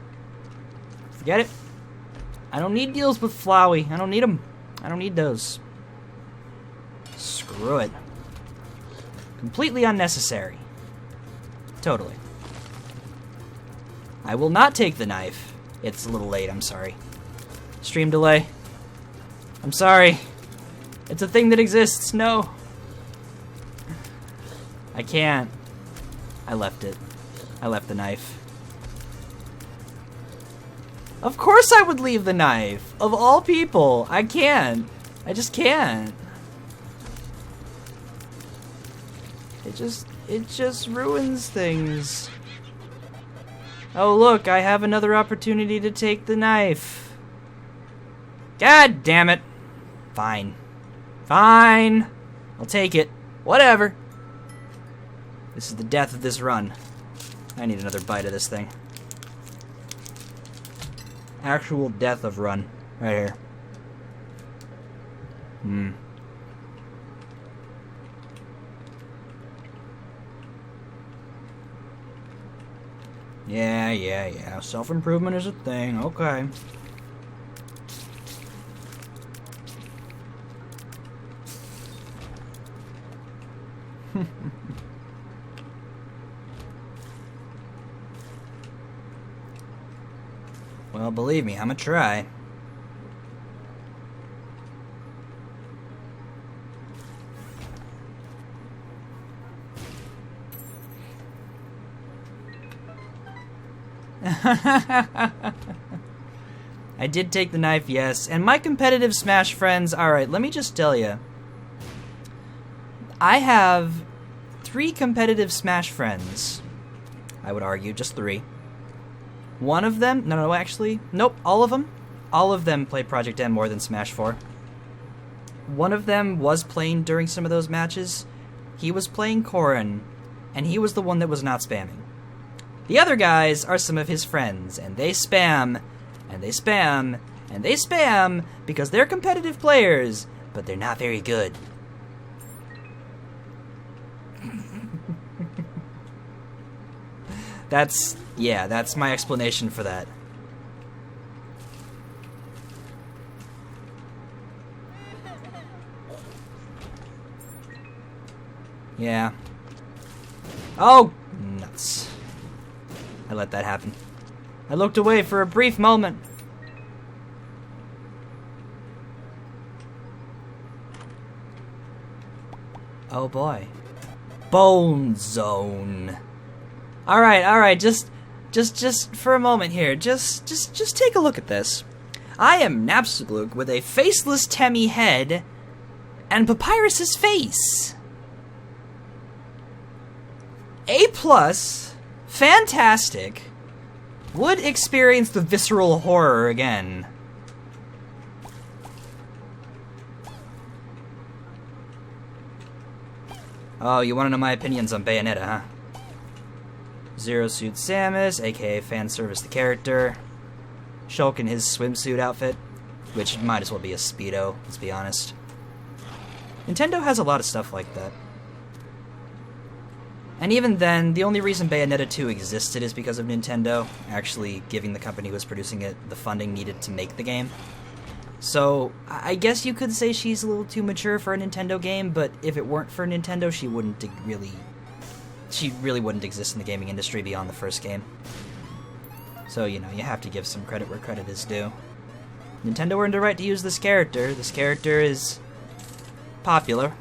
Forget it. I don't need deals with Flowey. I don't need them. I don't need those. Screw it. Completely unnecessary. Totally. I will not take the knife. It's a little late, I'm sorry. Stream delay. I'm sorry. It's a thing that exists. No. I can't. I left it. I left the knife. Of course I would leave the knife. Of all people. I can't. I just can't. It just ruins things. Oh look, I have another opportunity to take the knife. God damn it. Fine. Fine. I'll take it. Whatever. This is the death of this run. I need another bite of this thing. Actual death of run. Right here. Yeah. Self-improvement is a thing. Okay. Well, believe me, I'm gonna try. I did take the knife, yes. And my competitive Smash friends, alright, let me just tell you. I have 3 competitive Smash friends. I would argue, just 3. One of them, no, actually, nope, all of them. All of them play Project M more than Smash 4. One of them was playing during some of those matches. He was playing Corrin, and he was the one that was not spamming. The other guys are some of his friends, and they spam, and they spam, and they spam because they're competitive players, but they're not very good. That's my explanation for that. Yeah. Oh, nuts. I let that happen. I looked away for a brief moment. Oh boy. Bone Zone. Alright, just for a moment here, just take a look at this. I am Napstablook with a faceless Temmie head and Papyrus's face. A+, fantastic, would experience the visceral horror again. Oh, you want to know my opinions on Bayonetta, huh? Zero Suit Samus, aka fanservice the character. Shulk in his swimsuit outfit, which might as well be a Speedo, let's be honest. Nintendo has a lot of stuff like that. And even then, the only reason Bayonetta 2 existed is because of Nintendo actually giving the company who was producing it the funding needed to make the game. So, I guess you could say she's a little too mature for a Nintendo game, but if it weren't for Nintendo, she really wouldn't exist in the gaming industry beyond the first game. So, you know, you have to give some credit where credit is due. Nintendo earned a right to use this character. This character is popular.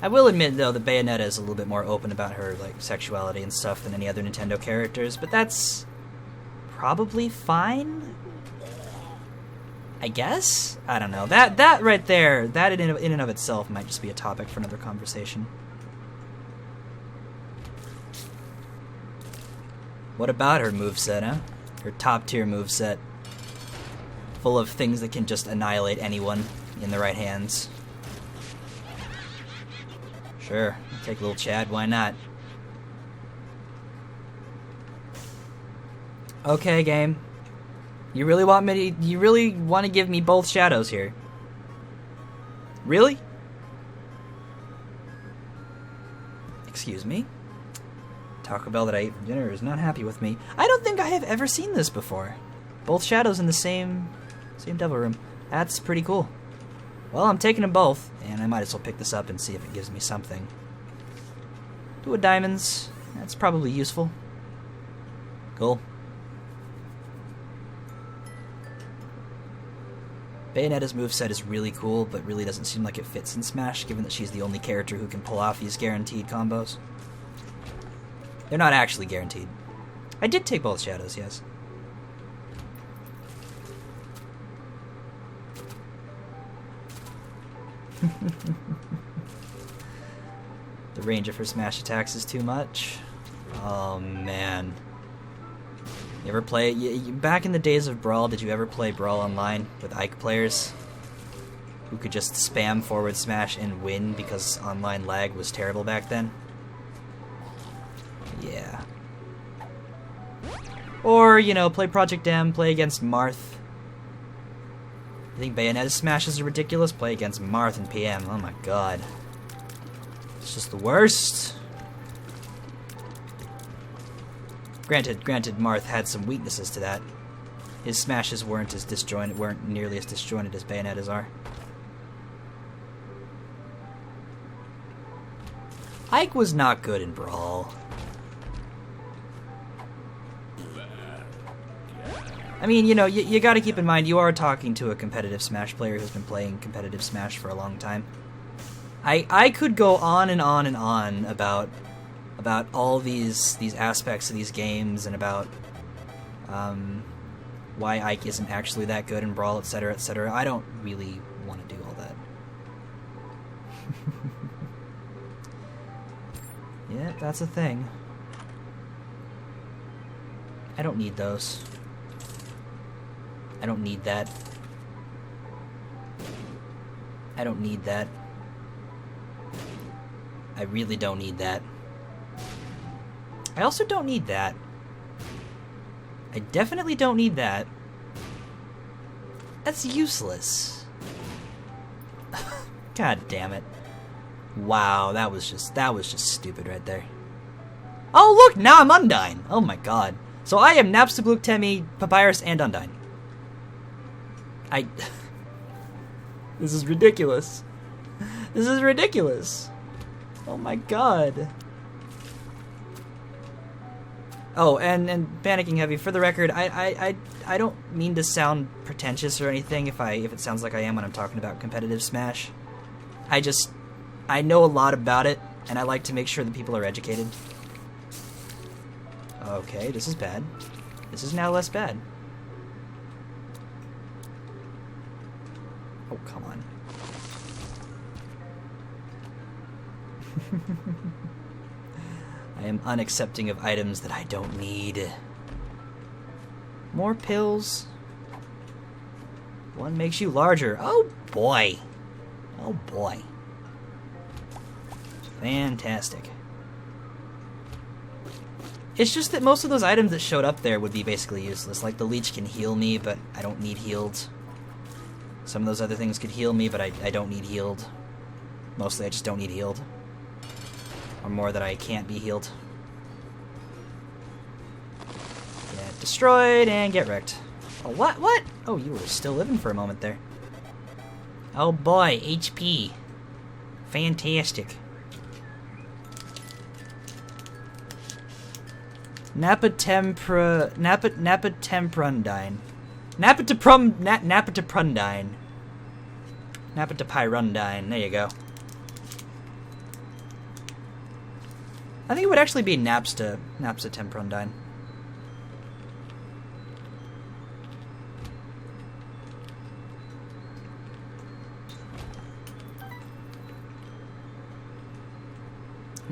I will admit, though, that Bayonetta is a little bit more open about her like sexuality and stuff than any other Nintendo characters, but that's probably fine. I guess? I don't know. That right there, that in and of itself might just be a topic for another conversation. What about her moveset, huh? Her top-tier moveset. Full of things that can just annihilate anyone in the right hands. Sure, I'll take a little Chad, why not? Okay, game. You really want to give me both shadows here? Really? Excuse me? Taco Bell that I ate for dinner is not happy with me. I don't think I have ever seen this before. Both shadows in the same devil room. That's pretty cool. Well, I'm taking them both, and I might as well pick this up and see if it gives me something. Two of diamonds. That's probably useful. Cool. Bayonetta's moveset is really cool, but really doesn't seem like it fits in Smash, given that she's the only character who can pull off these guaranteed combos. They're not actually guaranteed. I did take both shadows, yes. The range of her smash attacks is too much. Oh man. You ever play... back in the days of Brawl, did you ever play Brawl Online with Ike players? Who could just spam forward smash and win because online lag was terrible back then? Yeah. Or, you know, play Project M, play against Marth. You think Bayonetta's smashes are ridiculous? Play against Marth and PM. Oh my god. It's just the worst. Granted, Marth had some weaknesses to that. His smashes weren't nearly as disjointed as Bayonetta's are. Ike was not good in Brawl. I mean, you know, you gotta keep in mind, you are talking to a competitive Smash player who's been playing competitive Smash for a long time. I could go on and on and on about all these aspects of these games and about why Ike isn't actually that good in Brawl, etc., etc. I don't really want to do all that. Yeah, that's a thing. I don't need those. I don't need that. I don't need that. I really don't need that. I also don't need that. I definitely don't need that. That's useless. God damn it. Wow, that was just stupid right there. Oh look, now I'm Undyne. Oh my god. So I am Napstablook, Temmie, Papyrus, and Undyne. This is ridiculous. This is ridiculous. Oh my god. Oh, and Panicking Heavy, for the record, I don't mean to sound pretentious or anything if it sounds like I am when I'm talking about competitive Smash. I know a lot about it, and I like to make sure that people are educated. Okay, this is bad. This is now less bad. Oh, come on. I am unaccepting of items that I don't need. More pills. One makes you larger. Oh boy. Oh boy. Fantastic. It's just that most of those items that showed up there would be basically useless. Like the leech can heal me, but I don't need healed. Some of those other things could heal me, but I don't need healed. Mostly I just don't need healed. Or more that I can't be healed. Get destroyed and get wrecked. Oh, what? What? Oh, you were still living for a moment there. Oh boy, HP. Fantastic. Napatemprundine. Napatepyrundine. There you go. I think it would actually be Napsta Temprundine.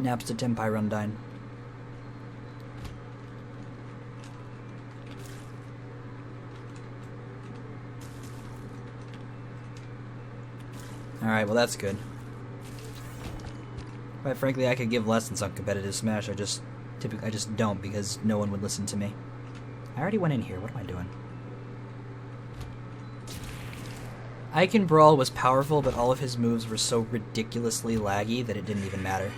Napsta Tempyrundine. Alright, well that's good. Quite frankly, I could give lessons on competitive Smash, I just don't because no one would listen to me. I already went in here, what am I doing? Icon Brawl was powerful, but all of his moves were so ridiculously laggy that it didn't even matter.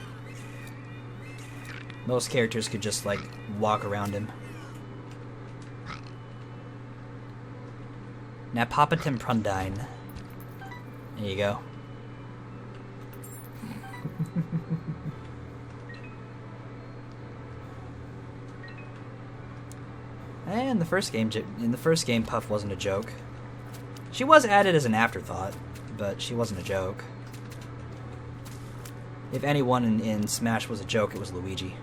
Most characters could just, like, walk around him. Now, Papa Temprundine. There you go. And in the first game, Puff wasn't a joke. She was added as an afterthought, but she wasn't a joke. If anyone in Smash was a joke, it was Luigi.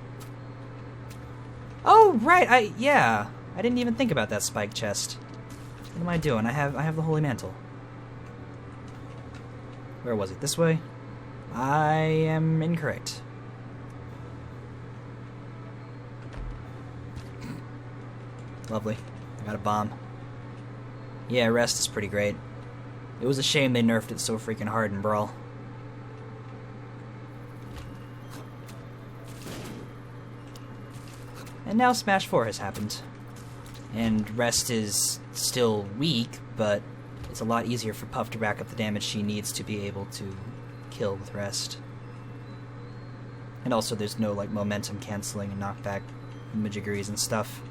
Oh, right, yeah. I didn't even think about that spike chest. What am I doing? I have the Holy Mantle. Where was it? This way? I am incorrect. Lovely. I got a bomb. Yeah, rest is pretty great. It was a shame they nerfed it so freaking hard in Brawl. And now Smash 4 has happened. And rest is still weak, but it's a lot easier for Puff to rack up the damage she needs to be able to kill with rest. And also there's no like momentum canceling and knockback majiggeries and stuff.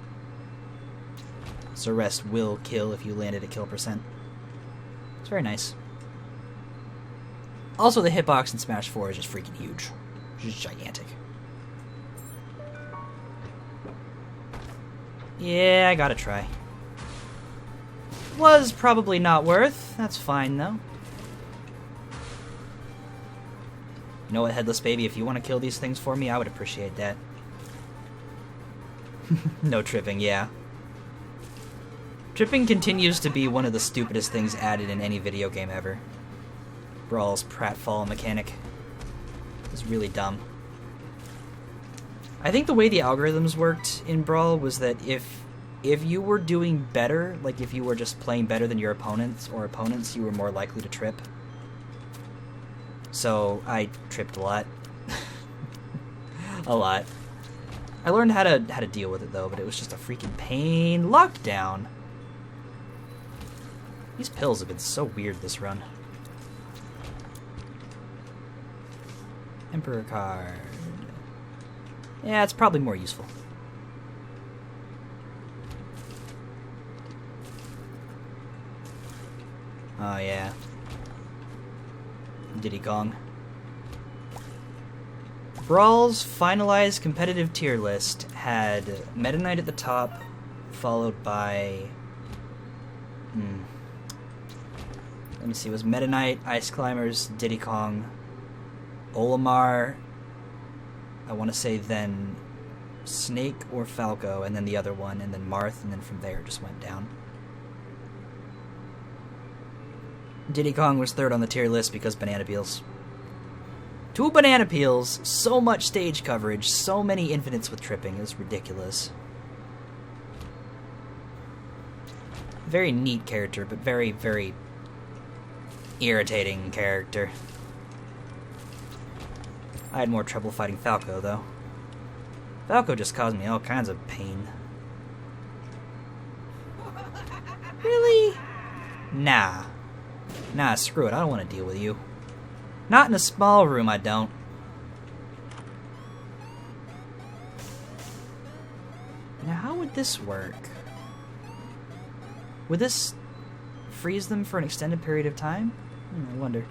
So rest will kill if you landed at kill percent. It's very nice. Also the hitbox in Smash 4 is just freaking huge. It's just gigantic. Yeah, I gotta try. Was probably not worth. That's fine, though. You know what, Headless Baby? If you want to kill these things for me, I would appreciate that. No tripping, yeah. Tripping continues to be one of the stupidest things added in any video game ever. Brawl's pratfall mechanic is really dumb. I think the way the algorithms worked in Brawl was that if you were doing better, like if you were just playing better than your opponents, you were more likely to trip. So I tripped a lot. A lot. I learned how to deal with it though, but it was just a freaking pain. Lockdown. These pills have been so weird this run. Emperor card. Yeah, it's probably more useful. Oh yeah. Diddy Kong. Brawl's finalized competitive tier list had Meta Knight at the top, followed by... Let me see, it was Meta Knight, Ice Climbers, Diddy Kong, Olimar, I want to say then Snake or Falco, and then the other one, and then Marth, and then from there it just went down. Diddy Kong was third on the tier list because banana peels. 2 banana peels, so much stage coverage, so many infinites with tripping, it was ridiculous. Very neat character, but very, very irritating character. I had more trouble fighting Falco, though. Falco just caused me all kinds of pain. Really? Nah. Nah, screw it. I don't want to deal with you. Not in a small room, I don't. Now, how would this work? Would this freeze them for an extended period of time? I wonder.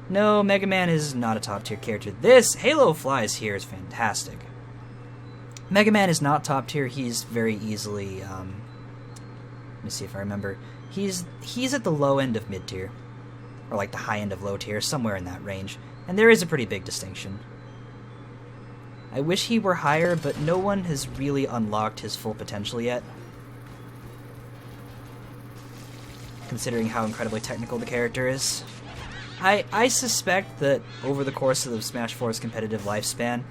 No, Mega Man is not a top-tier character. This Halo Flies here is fantastic. Mega Man is not top tier. He's very easily, let me see if I remember. He's at the low end of mid tier, or like the high end of low tier, somewhere in that range. And there is a pretty big distinction. I wish he were higher, but no one has really unlocked his full potential yet. Considering how incredibly technical the character is. I suspect that over the course of the Smash 4's competitive lifespan...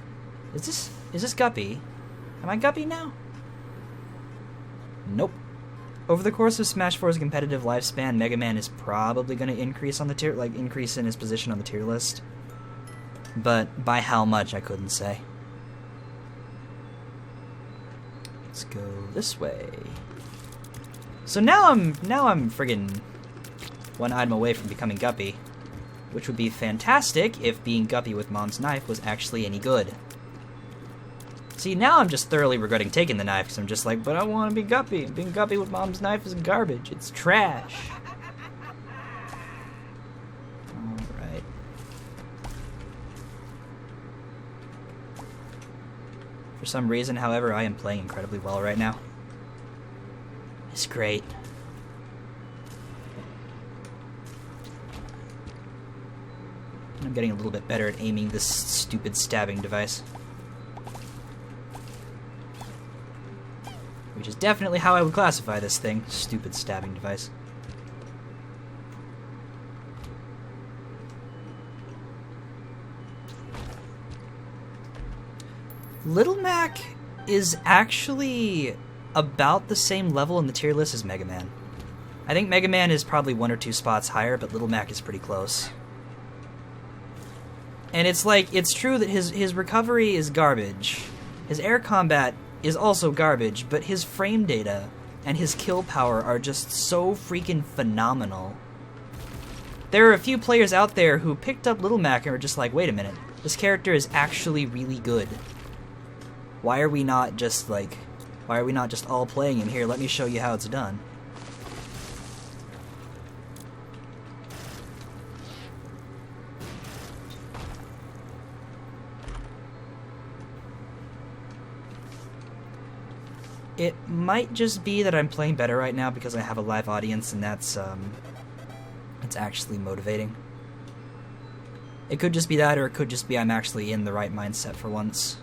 Is this Guppy? Am I Guppy now? Nope. Over the course of Smash 4's competitive lifespan, Mega Man is probably going to increase on the tier, increase in his position on the tier list. But by how much, I couldn't say. Let's go this way. So now I'm friggin' one item away from becoming Guppy, which would be fantastic if being Guppy with Mom's knife was actually any good. See, now I'm just thoroughly regretting taking the knife, because I'm just like, but I want to be Guppy. Being Guppy with Mom's knife is garbage. It's trash. Alright. For some reason, however, I am playing incredibly well right now. It's great. I'm getting a little bit better at aiming this stupid stabbing device. Which is definitely how I would classify this thing. Stupid stabbing device. Little Mac is actually about the same level in the tier list as Mega Man. I think Mega Man is probably 1 or 2 spots higher, but Little Mac is pretty close. And it's like, it's true that his recovery is garbage. His air combat is also garbage, but his frame data and his kill power are just so freaking phenomenal. There are a few players out there who picked up Little Mac and were just like, wait a minute, this character is actually really good. Why are we not just all playing him here? Let me show you how it's done. It might just be that I'm playing better right now because I have a live audience, and that's it's actually motivating. It could just be that, or it could just be I'm actually in the right mindset for once.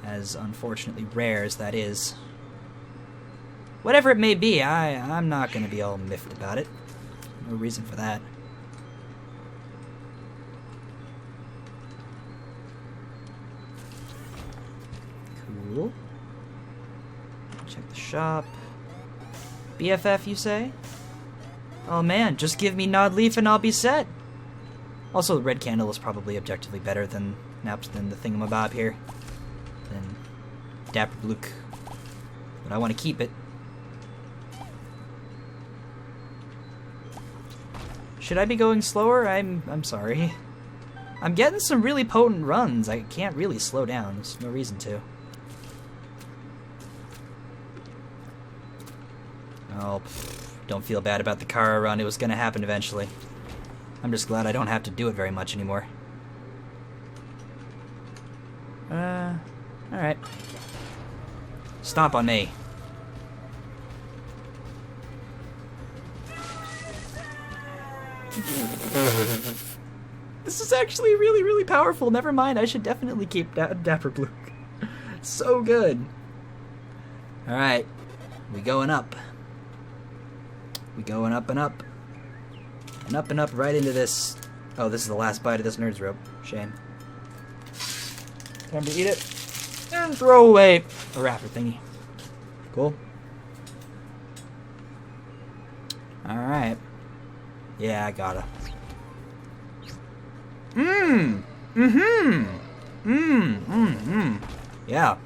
As unfortunately rare as that is. Whatever it may be, I'm not going to be all miffed about it. No reason for that. Cool. Check the shop. BFF, you say? Oh man, just give me Nod Leaf and I'll be set. Also, the Red Candle is probably objectively better than the thingamabob here. Than Dapper Bluke. But I want to keep it. Should I be going slower? I'm sorry. I'm getting some really potent runs. I can't really slow down. There's no reason to. Oh, don't feel bad about the Kara run. It was going to happen eventually. I'm just glad I don't have to do it very much anymore. Alright. Stomp on me. This is actually really, really powerful. Never mind, I should definitely keep Dapper Bluke. So good. Alright. We going up. We going up and up. And up right into this. Oh, this is the last bite of this nerd's rope. Shame. Time to eat it. And throw away a wrapper thingy. Cool. Alright. Yeah, I gotta. Yeah.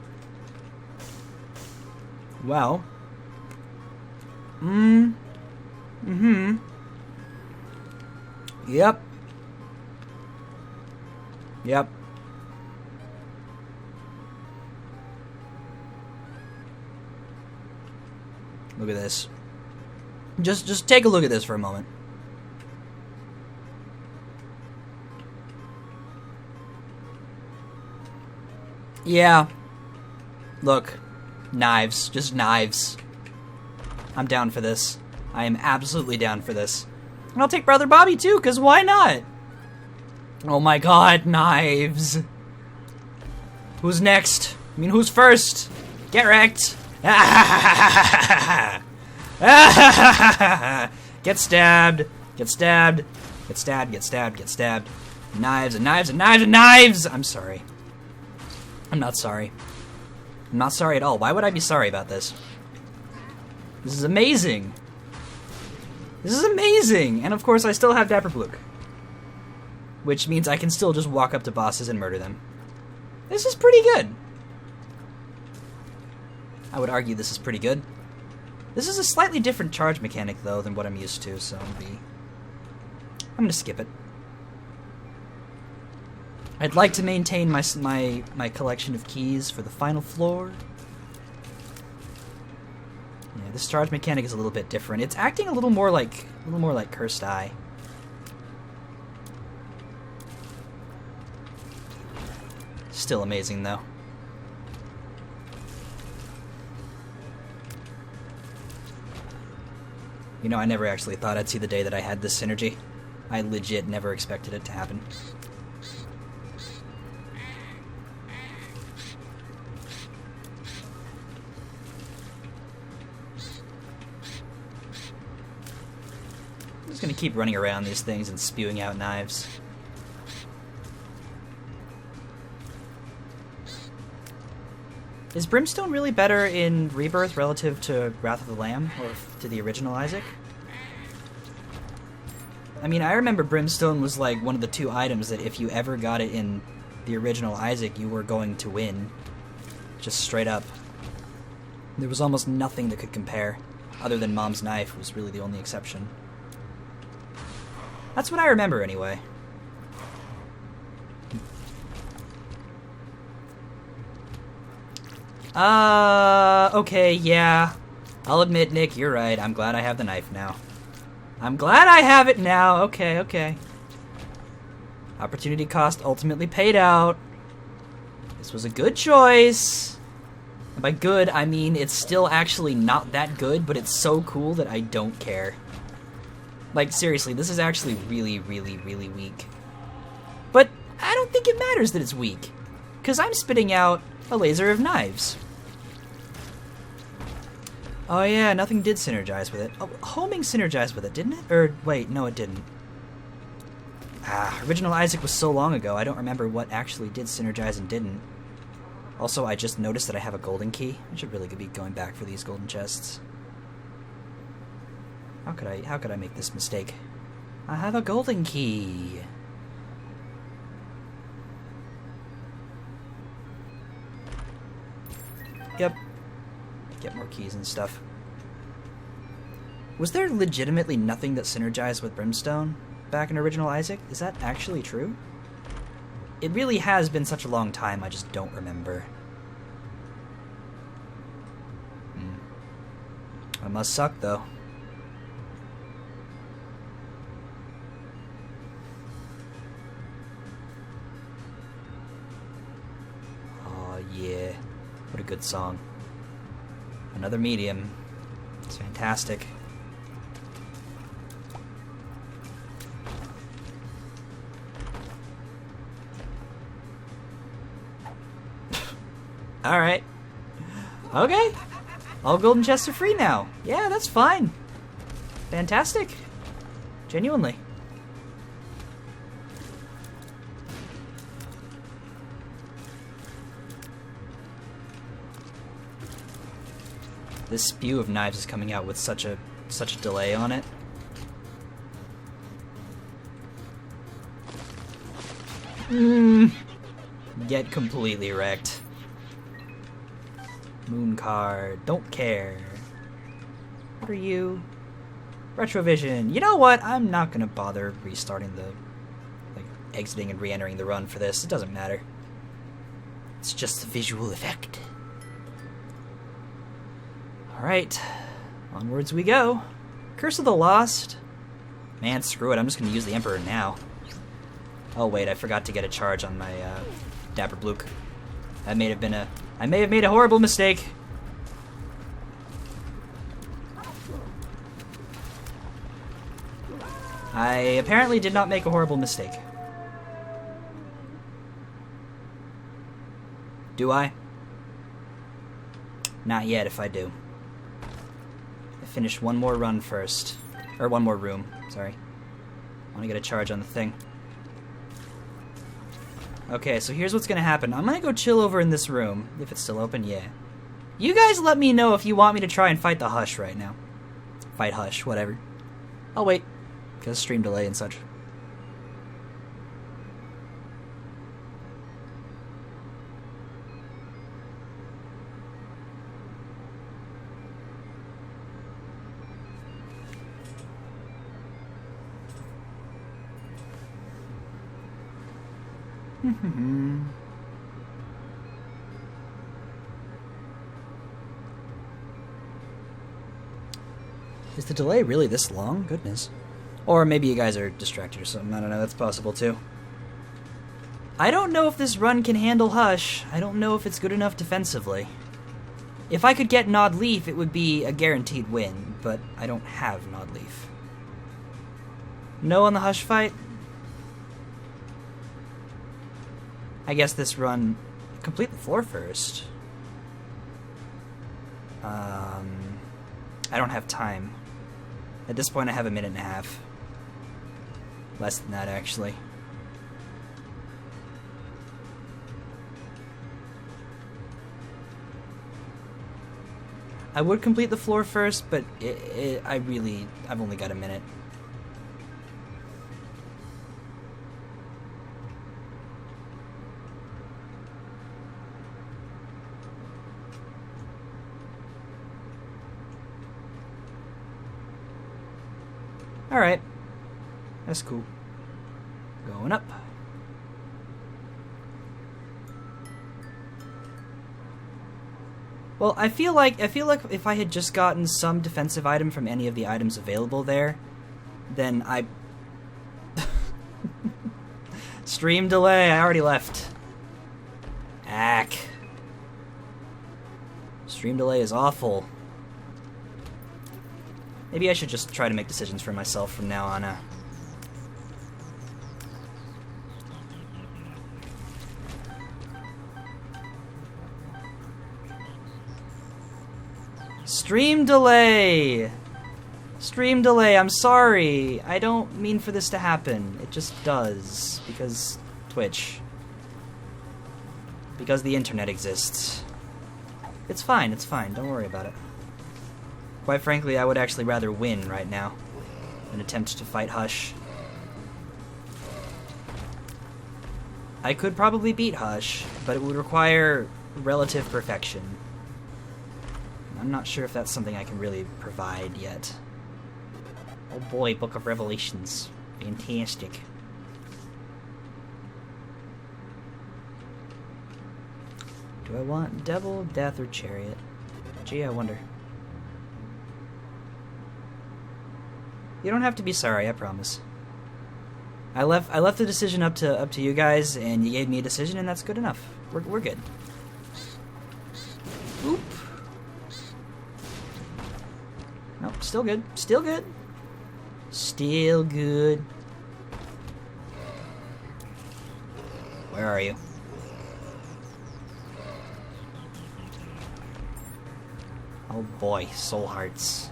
Well. Yep. Yep. Look at this. Just take a look at this for a moment. Yeah. Look. Knives. Just knives. I'm down for this. I am absolutely down for this. And I'll take Brother Bobby too, because why not? Oh my god, knives. Who's next? I mean, who's first? Get wrecked! Get stabbed! Get stabbed! Get stabbed, get stabbed, get stabbed. Knives and knives and knives and knives! I'm sorry. I'm not sorry. I'm not sorry at all. Why would I be sorry about this? This is amazing! This is amazing! And of course I still have Dapper Bluk. Which means I can still just walk up to bosses and murder them. This is pretty good. I would argue this is pretty good. This is a slightly different charge mechanic, though, than what I'm used to, so I'm gonna skip it. I'd like to maintain my collection of keys for the final floor. Yeah, this charge mechanic is a little bit different. It's acting a little more like Cursed Eye. Still amazing, though. You know, I never actually thought I'd see the day that I had this synergy. I legit never expected it to happen. I'm just gonna keep running around these things and spewing out knives. Is Brimstone really better in Rebirth relative to Wrath of the Lamb, or to the original Isaac? I mean, I remember Brimstone was like one of the two items that if you ever got it in the original Isaac, you were going to win. Just straight up. There was almost nothing that could compare, other than Mom's Knife was really the only exception. That's what I remember, anyway. Okay, yeah. I'll admit, Nick, you're right. I'm glad I have the knife now. I'm glad I have it now. Okay, okay. Opportunity cost ultimately paid out. This was a good choice. And by good, I mean it's still actually not that good, but it's so cool that I don't care. Like, seriously, this is actually really, really, really weak. But I don't think it matters that it's weak, because I'm spitting out a laser of knives. Oh yeah, nothing did synergize with it. Oh, homing synergized with it, didn't it? Or, wait, no it didn't. Original Isaac was so long ago, I don't remember what actually did synergize and didn't. Also, I just noticed that I have a golden key. I should really be going back for these golden chests. How could I make this mistake? I have a golden key. Yep. Get more keys and stuff. Was there legitimately nothing that synergized with Brimstone back in original Isaac? Is that actually true? It really has been such a long time, I just don't remember. That must suck, though. Oh, yeah. What a good song. Another medium. It's fantastic. Alright. Okay. All golden chests are free now. Yeah, that's fine. Fantastic. Genuinely. This spew of knives is coming out with such a delay on it. Get completely wrecked. Moon card. Don't care. What are you? Retrovision. You know what? I'm not gonna bother restarting the... exiting and re-entering the run for this. It doesn't matter. It's just the visual effect. Alright, onwards we go. Curse of the Lost. Man, screw it, I'm just gonna use the Emperor now. Oh wait, I forgot to get a charge on my Dapper Bluk. I may have made a horrible mistake. I apparently did not make a horrible mistake. Do I? Not yet if I do. I finished one more run first. Or one more room, sorry. I want to get a charge on the thing. Okay, so here's what's gonna happen. I'm gonna go chill over in this room. If it's still open, yeah. You guys let me know if you want me to try and fight the Hush right now. Fight Hush, whatever. I'll wait. Because stream delay and such. Is the delay really this long? Goodness. Or maybe you guys are distracted or something. I don't know. That's possible too. I don't know if this run can handle Hush. I don't know if it's good enough defensively. If I could get Nod Leaf, it would be a guaranteed win, but I don't have Nod Leaf. No on the Hush fight? I guess this run... Complete the floor first. I don't have time. At this point I have a minute and a half. Less than that, actually. I would complete the floor first, but I've only got a minute. Alright. That's cool. Going up. Well, I feel like if I had just gotten some defensive item from any of the items available there, then I... Stream delay, I already left. Ack. Stream delay is awful. Maybe I should just try to make decisions for myself from now on. Stream delay! Stream delay, I'm sorry. I don't mean for this to happen. It just does. Because Twitch. Because the internet exists. It's fine, don't worry about it. Quite frankly, I would actually rather win right now than attempt to fight Hush. I could probably beat Hush, but it would require relative perfection. I'm not sure if that's something I can really provide yet. Oh boy, Book of Revelations. Fantastic. Do I want Devil, Death, or Chariot? Gee, I wonder. You don't have to be sorry, I promise. I left the decision up to you guys, and you gave me a decision, and that's good enough. We're good. Oop. Nope, still good. Still good. Still good. Where are you? Oh boy, soul hearts.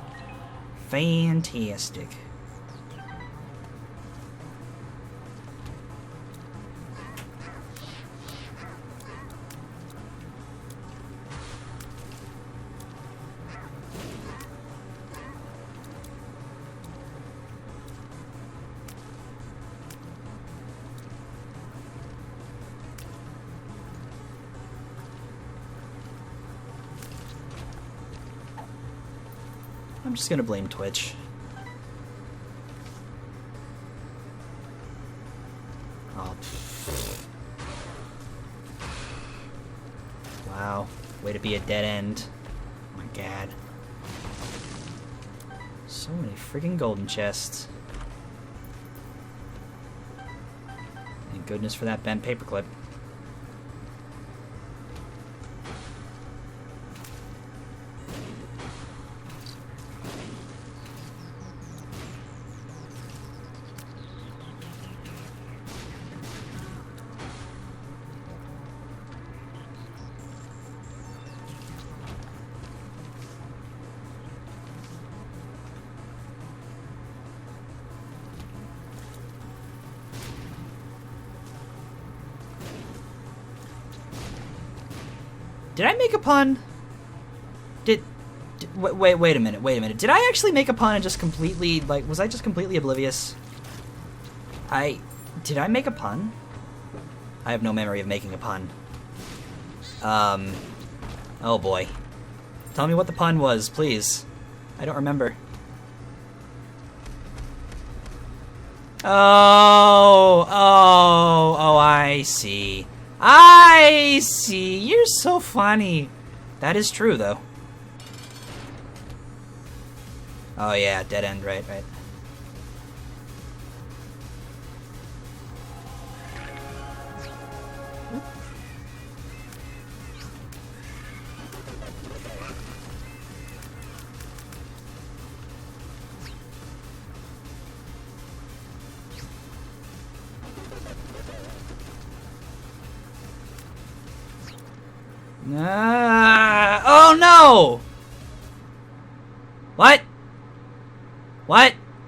Fantastic. I'm just gonna blame Twitch. Oh. Wow. Way to be a dead end. Oh my god. So many friggin' golden chests. Thank goodness for that bent paperclip. Did I make a pun? Wait a minute. Did I actually make a pun and just completely, like, was I just completely oblivious? Did I make a pun? I have no memory of making a pun. Oh boy. Tell me what the pun was, please. I don't remember. Oh, I see. I see. You're so funny. That is true, though. Oh yeah, dead end, right. Oh no! What?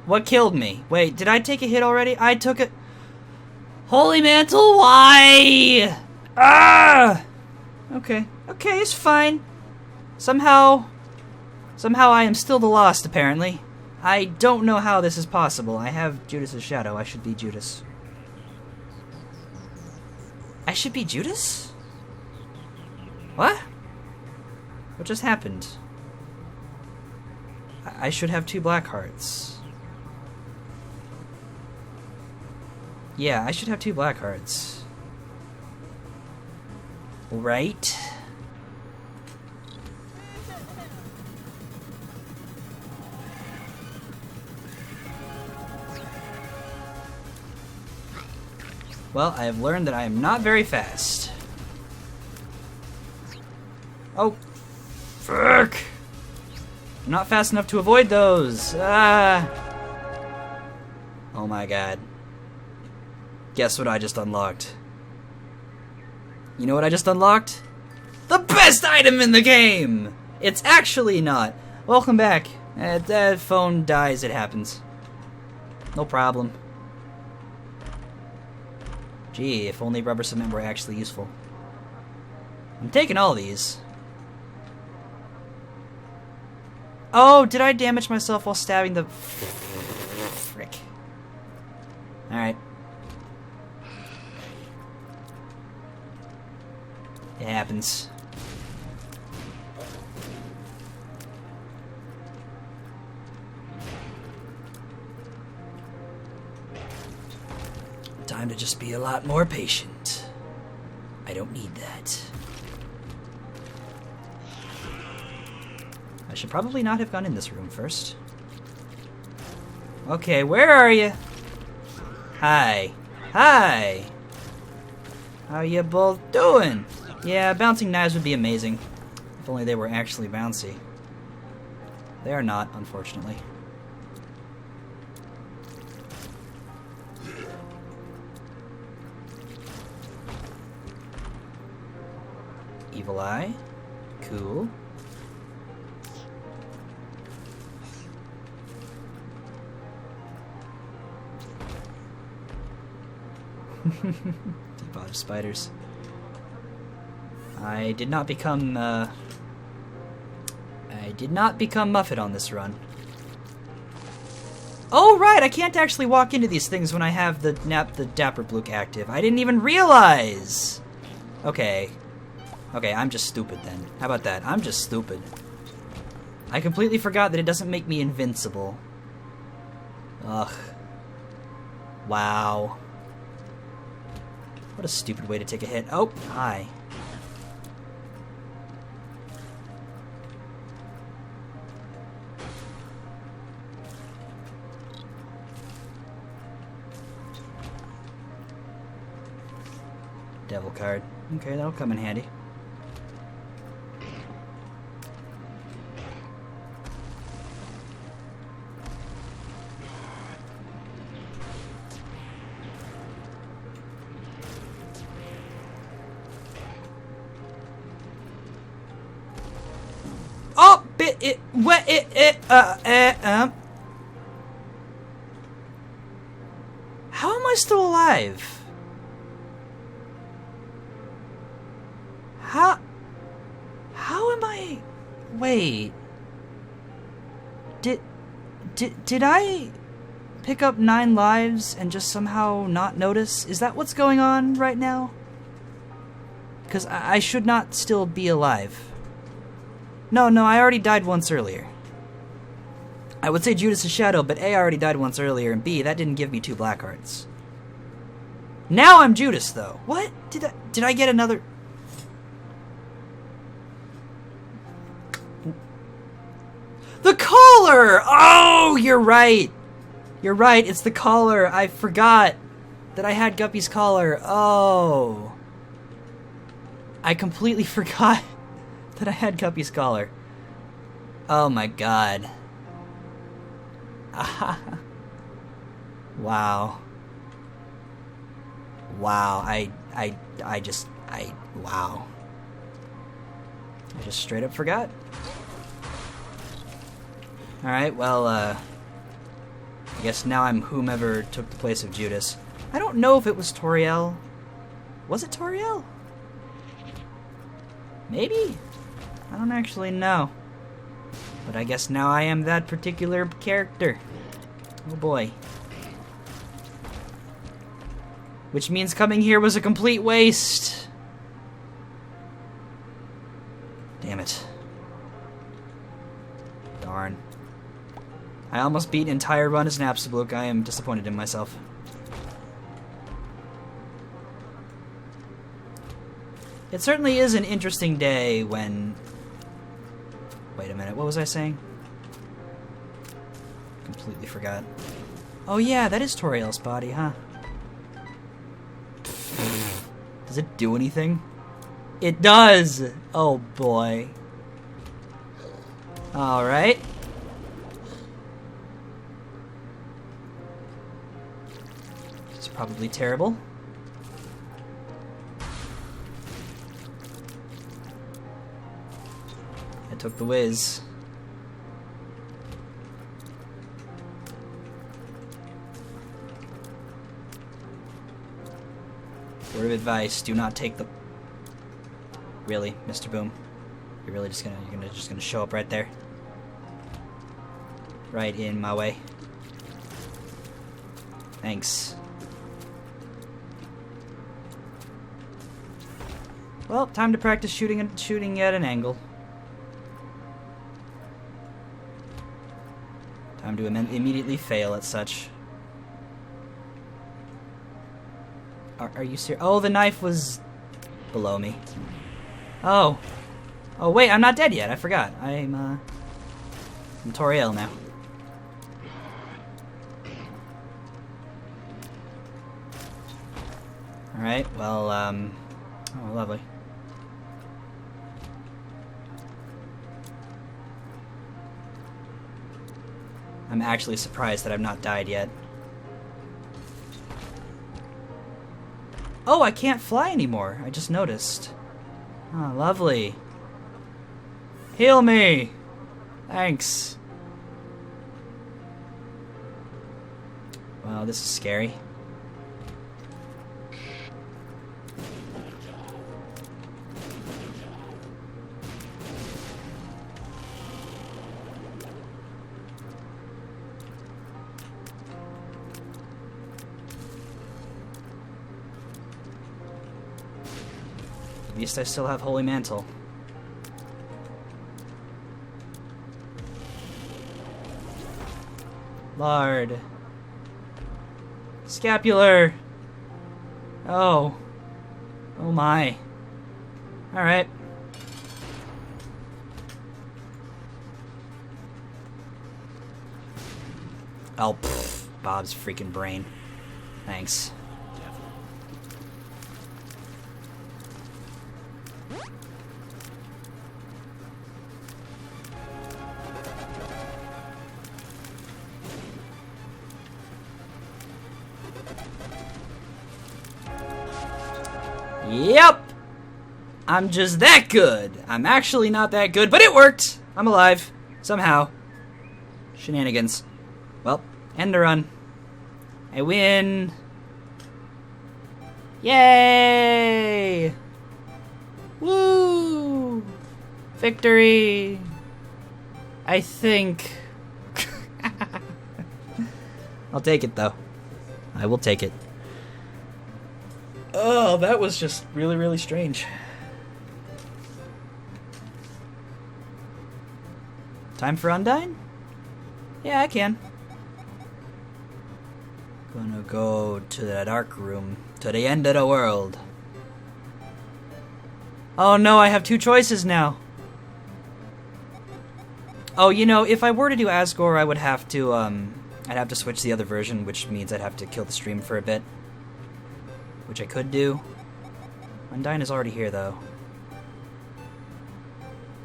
What killed me? Wait, did I take a hit already? I took it. Holy Mantle, why? Ah! Okay, it's fine. Somehow I am still the lost, apparently. I don't know how this is possible. I have Judas's shadow. I should be Judas. I should be Judas? What? What just happened? I should have 2 black hearts. Yeah, I should have 2 black hearts. Right? Well, I have learned that I am not very fast. Oh, frick! I'm not fast enough to avoid those. Ah! Oh my god. Guess what I just unlocked? You know what I just unlocked? The best item in the game! It's actually not. Welcome back. That phone dies, it happens. No problem. Gee, if only rubber cement were actually useful. I'm taking all these. Oh, did I damage myself while stabbing the... Frick. Alright. It happens. Time to just be a lot more patient. I don't need that. I should probably not have gone in this room first. Okay, where are you? Hi. Hi! How you both doing? Yeah, bouncing knives would be amazing. If only they were actually bouncy. They are not, unfortunately. Evil Eye. Cool. Deep spiders. I did not become Muffet on this run. Oh right, I can't actually walk into these things when I have the Dapper Blook active. I didn't even realize. Okay, I'm just stupid then. How about that? I'm just stupid. I completely forgot that it doesn't make me invincible. Ugh. Wow. What a stupid way to take a hit. Oh, hi. Devil card. Okay, that'll come in handy. Oh, bit it, wet it, How am I still alive? am I... Wait. Did I pick up 9 lives and just somehow not notice? Is that what's going on right now? Because I should not still be alive. No, I already died once earlier. I would say Judas' Shadow, but A, I already died once earlier, and B, that didn't give me 2 black hearts. Now I'm Judas, though. What? Did I get another... The collar! Oh, you're right. You're right, it's the collar. I forgot that I had Guppy's collar. Oh. I completely forgot that I had Guppy's collar. Oh my god. Wow. Wow. Wow. I just straight up forgot. Alright, well, I guess now I'm whomever took the place of Judas. I don't know if it was Toriel. Was it Toriel? Maybe? I don't actually know. But I guess now I am that particular character. Oh boy. Which means coming here was a complete waste. Damn it. Darn. I almost beat an entire run as an Absolute. I am disappointed in myself. It certainly is an interesting day when... Wait a minute, what was I saying? Completely forgot. Oh yeah, that is Toriel's body, huh? Does it do anything? It does! Oh boy. Alright. It's probably terrible. I took the whiz. Word of advice, do not take the... Really, Mr. Boom? You're really just gonna show up right there? Right in my way. Thanks. Well, time to practice shooting at an angle. Time to immediately fail at such. Are you serious? Oh, the knife was below me. Oh. Oh, wait, I'm not dead yet. I forgot. I'm Toriel now. Alright, well, oh, lovely. I'm actually surprised that I've not died yet. Oh, I can't fly anymore. I just noticed. Oh, lovely. Heal me! Thanks. Wow, this is scary. At least I still have Holy Mantle. Lard. Scapular. Oh. Oh my. Alright. Oh, pfft. Bob's freaking brain. Thanks. Yep! I'm just that good. I'm actually not that good, but it worked! I'm alive. Somehow. Shenanigans. Well, end the run. I win. Yay! Woo! Victory! I think. I'll take it, though. I will take it. Oh, that was just really, really strange. Time for Undyne? Yeah, I can. Gonna go to the dark room, to the end of the world. Oh no, I have two choices now. Oh, you know, if I were to do Asgore, I would have to, I'd have to switch to the other version, which means I'd have to kill the stream for a bit. Which I could do. Undyne is already here, though.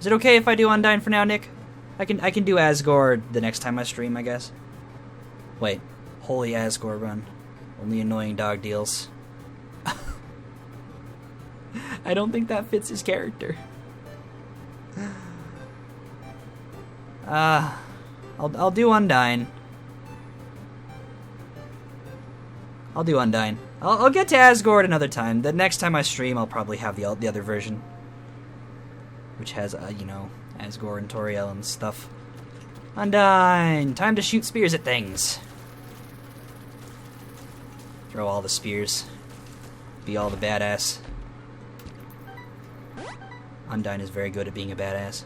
Is it okay if I do Undyne for now, Nick? I can do Asgore the next time I stream, I guess. Wait. Holy Asgore run. Only annoying dog deals. I don't think that fits his character. I'll do Undyne. I'll do Undyne. I'll get to Asgore another time. The next time I stream, I'll probably have the other version, which has you know, Asgore and Toriel and stuff. Undyne! Time to shoot spears at things. Throw all the spears. Be all the badass. Undyne is very good at being a badass.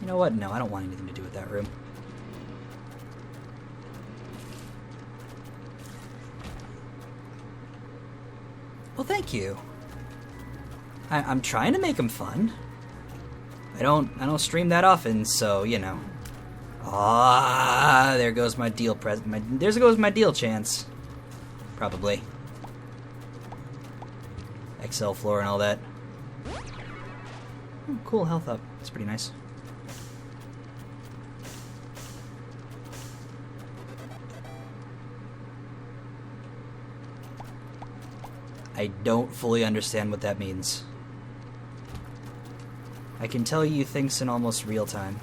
You know what? No, I don't want anything to do with that room. Well, thank you. I'm trying to make them fun. I don't stream that often, so you know. Ah, there goes my deal there goes my deal chance. Probably. XL floor and all that. Cool health up. It's pretty nice. I don't fully understand what that means. I can tell you things in almost real time.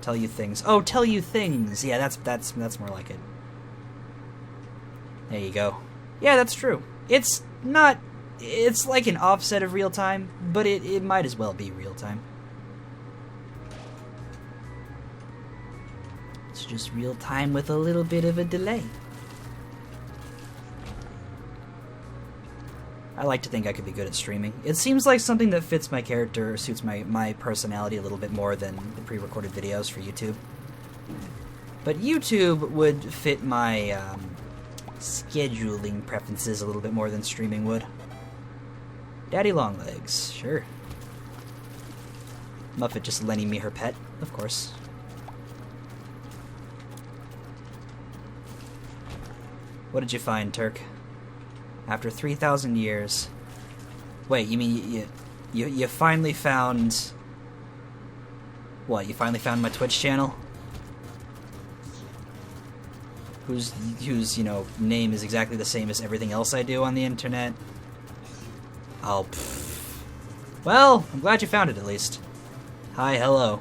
Tell you things. Oh, tell you things. Yeah, that's more like it. There you go. Yeah, that's true. It's not. It's like an offset of real time, but it might as well be real time. It's just real time with a little bit of a delay. I like to think I could be good at streaming. It seems like something that fits my character, or suits my personality a little bit more than the pre-recorded videos for YouTube. But YouTube would fit my scheduling preferences a little bit more than streaming would. Daddy Longlegs, sure. Muffet just lending me her pet, of course. What did you find, Turk? After 3,000 years. Wait, you mean you finally found... What, you finally found my Twitch channel? Whose you know, name is exactly the same as everything else I do on the internet? Oh, pfft. Well, I'm glad you found it at least. Hi, hello.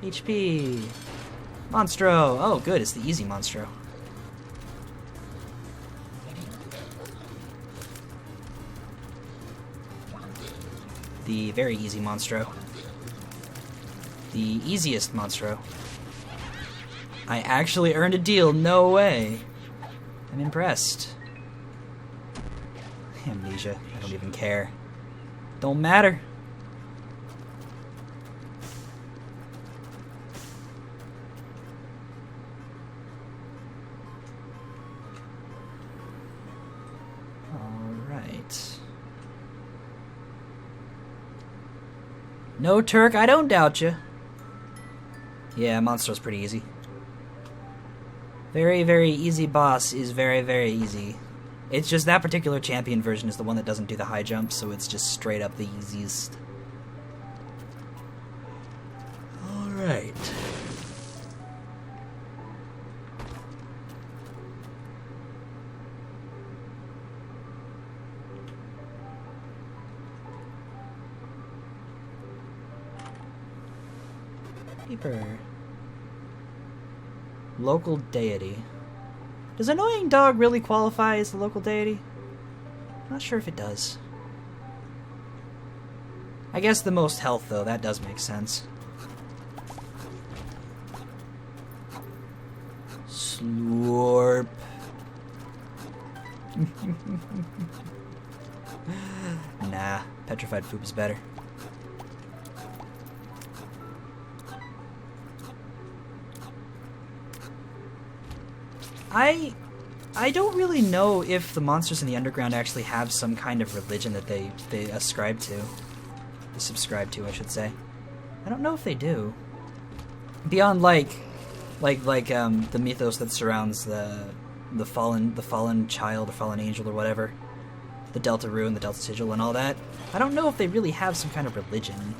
HP. Monstro. Oh, good, it's the easy Monstro. The very easy Monstro. The easiest Monstro. I actually earned a deal, no way. I'm impressed. Amnesia, I don't even care. Don't matter. Alright. No, Turk, I don't doubt you. Yeah, Monstro's pretty easy. Very, very easy boss is very, very easy. It's just that particular champion version is the one that doesn't do the high jump, so it's just straight up the easiest. Alright. Paper. Local deity. Does Annoying Dog really qualify as the local deity? I'm not sure if it does. I guess the most health, though, that does make sense. Slurp. Nah, petrified poop is better. I don't really know if the monsters in the underground actually have some kind of religion that they ascribe to. They subscribe to, I should say. I don't know if they do. Beyond like the mythos that surrounds the fallen child or fallen angel or whatever, the Delta Rune, the Delta Sigil, and all that. I don't know if they really have some kind of religion.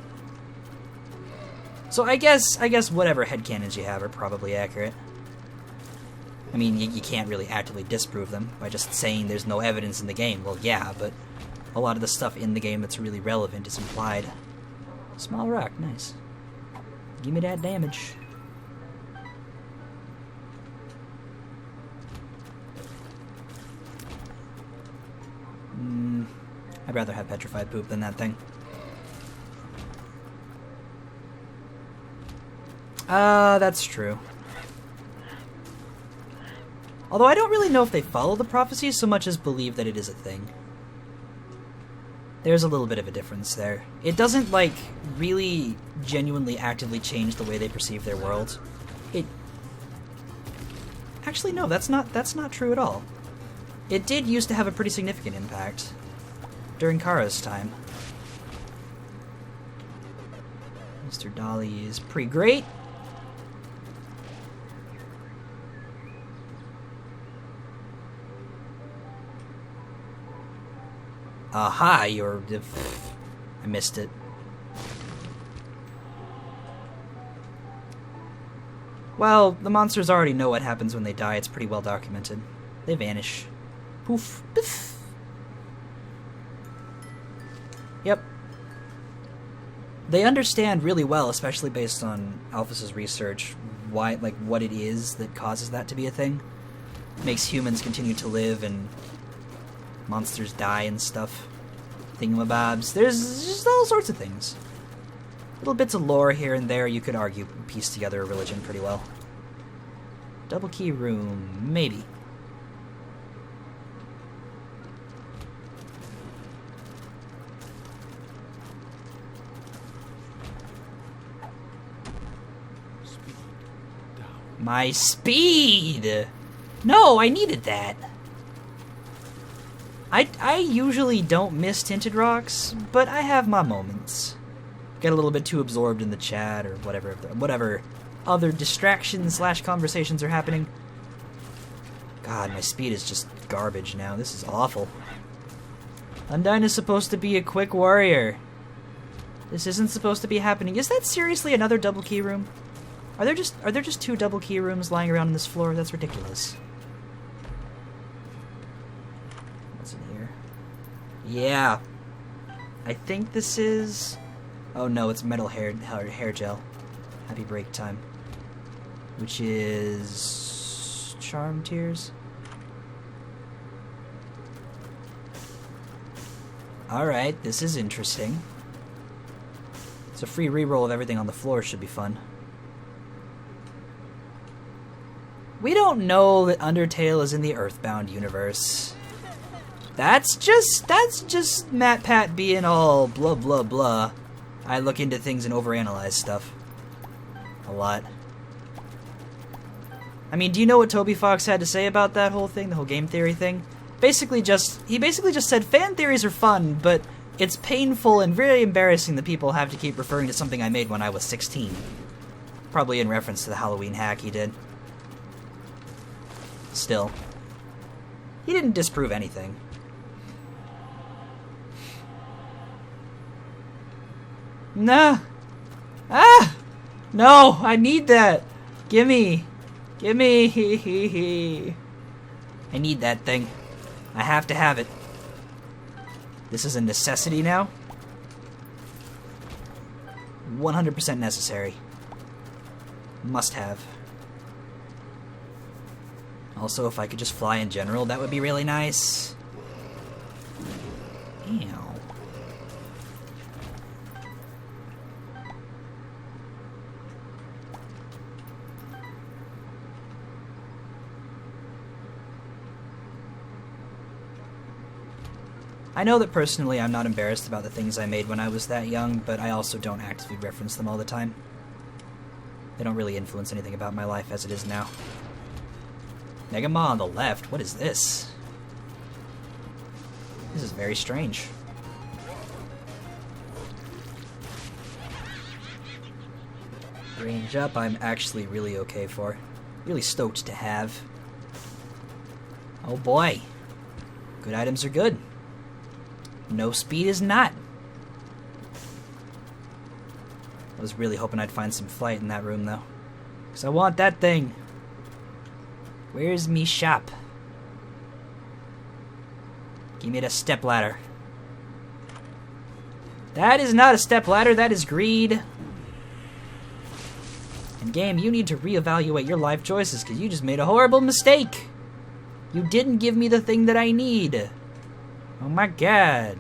So I guess whatever headcanons you have are probably accurate. I mean, you can't really actively disprove them by just saying there's no evidence in the game. Well, yeah, but a lot of the stuff in the game that's really relevant is implied. Small rock, nice. Give me that damage. I'd rather have petrified poop than that thing. That's true. Although I don't really know if they follow the prophecy so much as believe that it is a thing. There's a little bit of a difference there. It doesn't, like, really genuinely actively change the way they perceive their world. It... Actually, no, that's not true at all. It did used to have a pretty significant impact during Kara's time. Mr. Dolly is pretty great. Aha, you're... I missed it. Well, the monsters already know what happens when they die. It's pretty well documented. They vanish. Poof. Poof. Yep. They understand really well, especially based on Alphys's research, why, like, what it is that causes that to be a thing. Makes humans continue to live and monsters die and stuff. Thingamabobs. There's just all sorts of things. Little bits of lore here and there you could argue piece together a religion pretty well. Double key room. Maybe. My speed! No, I needed that. I usually don't miss tinted rocks, but I have my moments. Get a little bit too absorbed in the chat or whatever other distractions / conversations are happening. God, my speed is just garbage now. This is awful. Undyne is supposed to be a quick warrior. This isn't supposed to be happening. Is that seriously another double key room? Are there just 2 double key rooms lying around on this floor? That's ridiculous. What's in here? Yeah. I think this is... Oh no, it's metal hair gel. Happy break time. Which is... Charm Tears? Alright, this is interesting. It's a free reroll of everything on the floor, should be fun. We don't know that Undertale is in the Earthbound universe. That's just MatPat being all blah blah blah. I look into things and overanalyze stuff. A lot. I mean, do you know what Toby Fox had to say about that whole thing, the whole game theory thing? He basically just said fan theories are fun, but it's painful and very embarrassing that people have to keep referring to something I made when I was 16. Probably in reference to the Halloween hack he did. Still. He didn't disprove anything. Nah. Ah! No, I need that. Gimme. Gimme. I need that thing. I have to have it. This is a necessity now. 100% necessary. Must have. Also, if I could just fly in general, that would be really nice. Ew. I know that personally I'm not embarrassed about the things I made when I was that young, but I also don't actively reference them all the time. They don't really influence anything about my life as it is now. Negama on the left? What is this? This is very strange. Range up, I'm actually really okay for. Really stoked to have. Oh boy. Good items are good. No speed is not. I was really hoping I'd find some flight in that room, though. Because I want that thing. Where's me shop? Give me the stepladder. That is not a stepladder, that is greed. And game, you need to reevaluate your life choices, because you just made a horrible mistake. You didn't give me the thing that I need. Oh my god.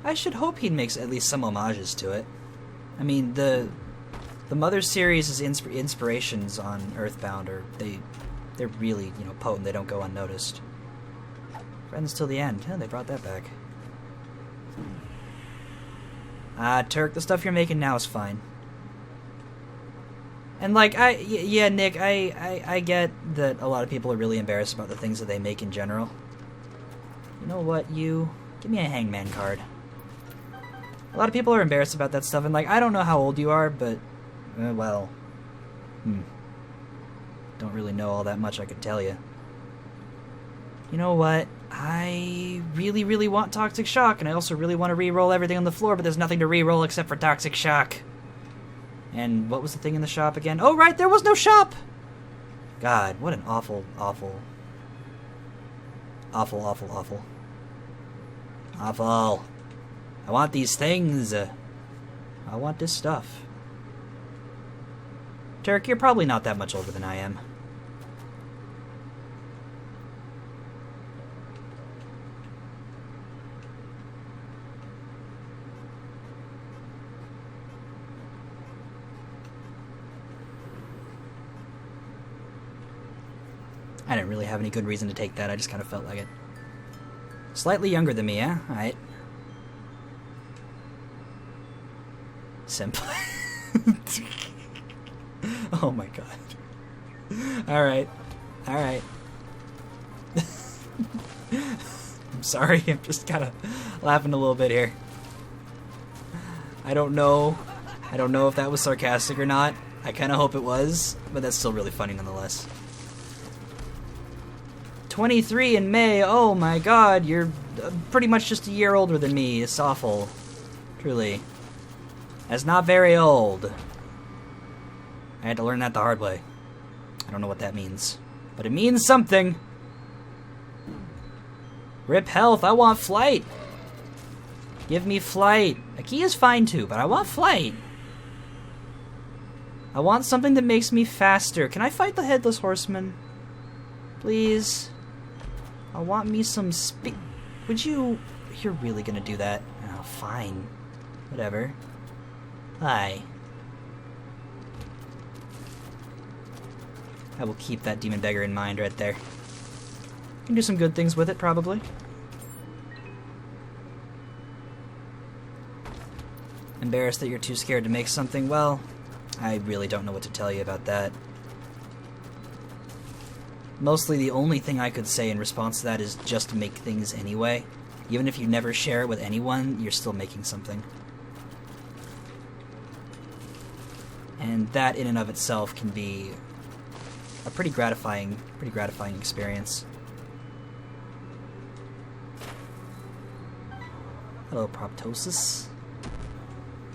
I should hope he makes at least some homages to it. I mean, the Mother series' inspirations on Earthbound are they're really, you know, potent. They don't go unnoticed. Friends till the end. Yeah, they brought that back. Turk, the stuff you're making now is fine. And like, yeah, Nick, I get that a lot of people are really embarrassed about the things that they make in general. You know what, you? Give me a hangman card. A lot of people are embarrassed about that stuff, and like, I don't know how old you are, but, well, don't really know all that much, I could tell you. You know what? I really, really want Toxic Shock, and I also really want to re-roll everything on the floor, but there's nothing to re-roll except for Toxic Shock. And what was the thing in the shop again? Oh, right, there was no shop! God, what an awful, awful... Awful, awful, awful. Awful. I want these things. I want this stuff. Turk, you're probably not that much older than I am. I didn't really have any good reason to take that, I just kind of felt like it. Slightly younger than me, yeah? Alright. Senpai. Oh my god. Alright. Alright. I'm sorry, I'm just kind of laughing a little bit here. I don't know if that was sarcastic or not. I kind of hope it was, but that's still really funny nonetheless. 23 in May, oh my god, you're pretty much just a year older than me. It's awful. Truly. That's not very old. I had to learn that the hard way. I don't know what that means. But it means something. Rip health, I want flight. Give me flight. A key is fine too, but I want flight. I want something that makes me faster. Can I fight the Headless Horseman? Please? I want me some speed. Would you... You're really gonna do that? Oh, fine. Whatever. Hi. I will keep that Demon Beggar in mind right there. Can do some good things with it, probably. Embarrassed that you're too scared to make something? Well, I really don't know what to tell you about that. Mostly the only thing I could say in response to that is just make things anyway. Even if you never share it with anyone, you're still making something. And that in and of itself can be a pretty gratifying experience. Hello, proptosis.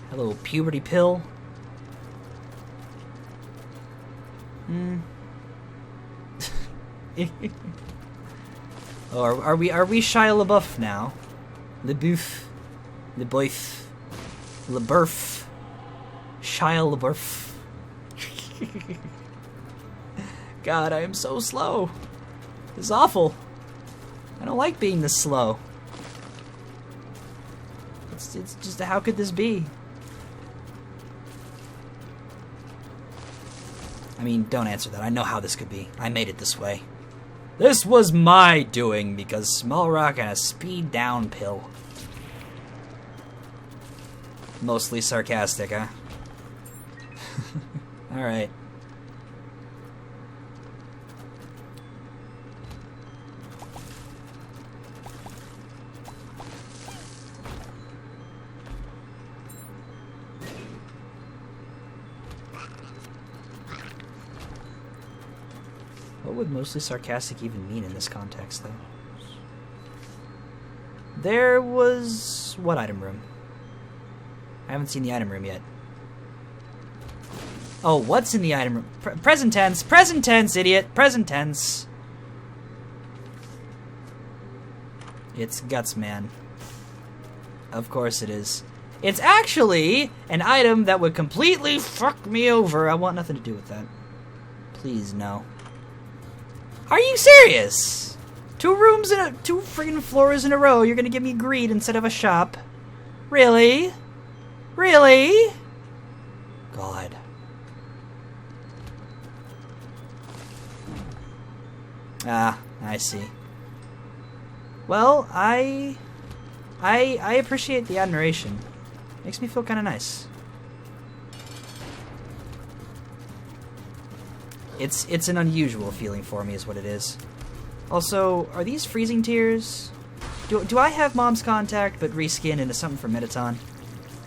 Hello, puberty pill. Oh, are we Shia LaBeouf now? LaBeouf. LaBeouf. LaBeouf. Shia LaBeouf. God, I am so slow. This is awful. I don't like being this slow. It's just, how could this be? I mean, don't answer that. I know how this could be. I made it this way. This was my doing because Small Rock had a speed down pill. Mostly sarcastic, huh? Alright. What would mostly sarcastic even mean in this context, though? There was... what item room? I haven't seen the item room yet. Oh, what's in the item room? Present tense! Present tense, idiot! Present tense! It's Guts Man. Of course it is. It's actually an item that would completely fuck me over. I want nothing to do with that. Please, no. Are you serious? 2 friggin' floors in a row, you're gonna give me greed instead of a shop? Really? Really? God. Ah, I see. Well, I appreciate the admiration. Makes me feel kind of nice. It's an unusual feeling for me is what it is. Also, are these freezing tears? Do I have Mom's contact but reskin into something for Metaton?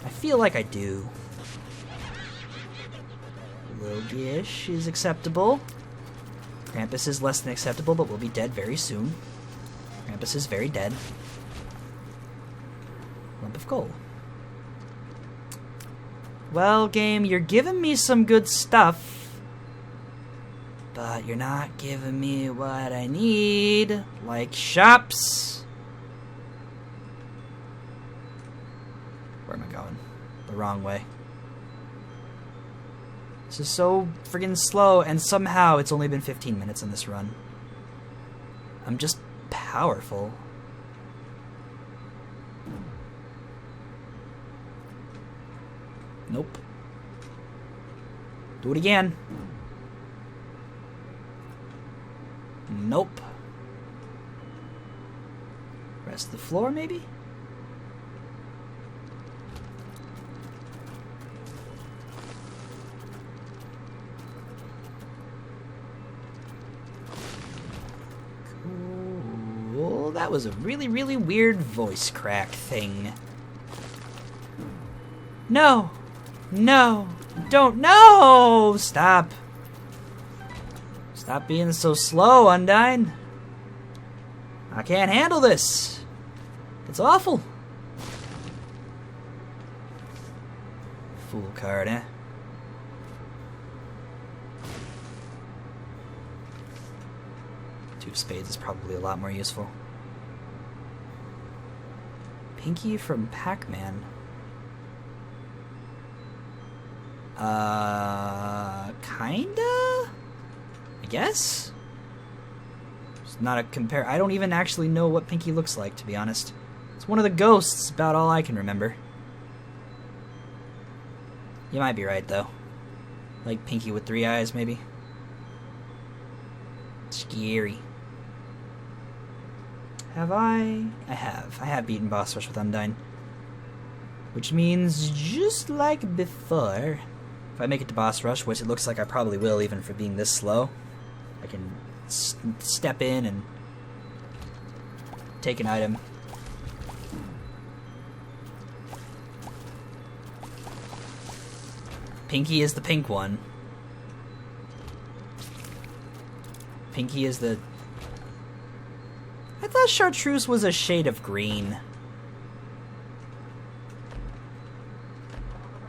I feel like I do. Roguish is acceptable. Krampus is less than acceptable but will be dead very soon. Krampus is very dead. Lump of coal. Well, game, you're giving me some good stuff. But you're not giving me what I need, like shops. Where am I going? The wrong way. This is so friggin' slow, and somehow it's only been 15 minutes on this run. I'm just powerful. Nope. Do it again. Nope. Rest of the floor, maybe? Cool. That was a really, really weird voice crack thing. No! No! Don't! No! Stop! Stop being so slow, Undyne. I can't handle this. It's awful. Fool card, eh? Two of spades is probably a lot more useful. Pinky from Pac-Man. Kinda? I guess? It's not a compare. I don't even actually know what Pinky looks like, to be honest. It's one of the ghosts, about all I can remember. You might be right, though. Like Pinky with 3 eyes, maybe? Scary. Have I? I have. I have beaten Boss Rush with Undyne. Which means, just like before, if I make it to Boss Rush, which it looks like I probably will even for being this slow, I can step in and take an item. Pinky is the pink one. Pinky is the... I thought Chartreuse was a shade of green.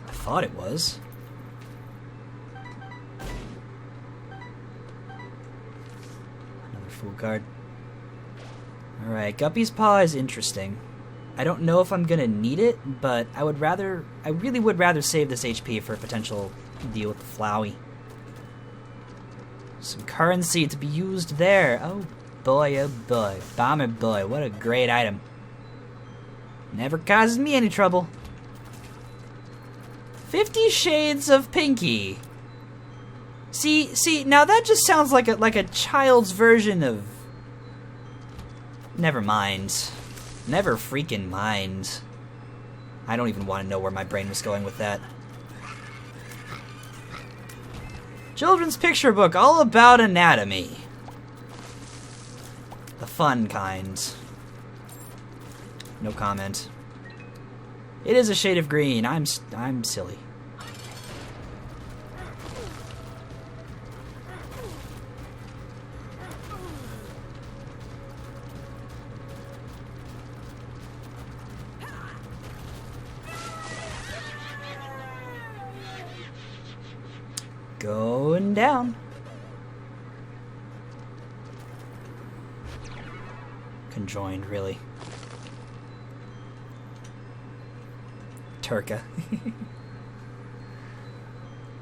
I thought it was. Another fool card. Alright, Guppy's Paw is interesting. I don't know if I'm gonna need it, but I really would rather save this HP for a potential deal with the Flowey. Some currency to be used there. Oh boy, Bomber Boy, what a great item. Never causes me any trouble. 50 Shades of Pinky. See, now that just sounds like a child's version of... Never mind. Never freaking mind. I don't even want to know where my brain was going with that. Children's picture book all about anatomy. The fun kind. No comment. It is a shade of green. I'm silly. Going down. Conjoined, really. Turka.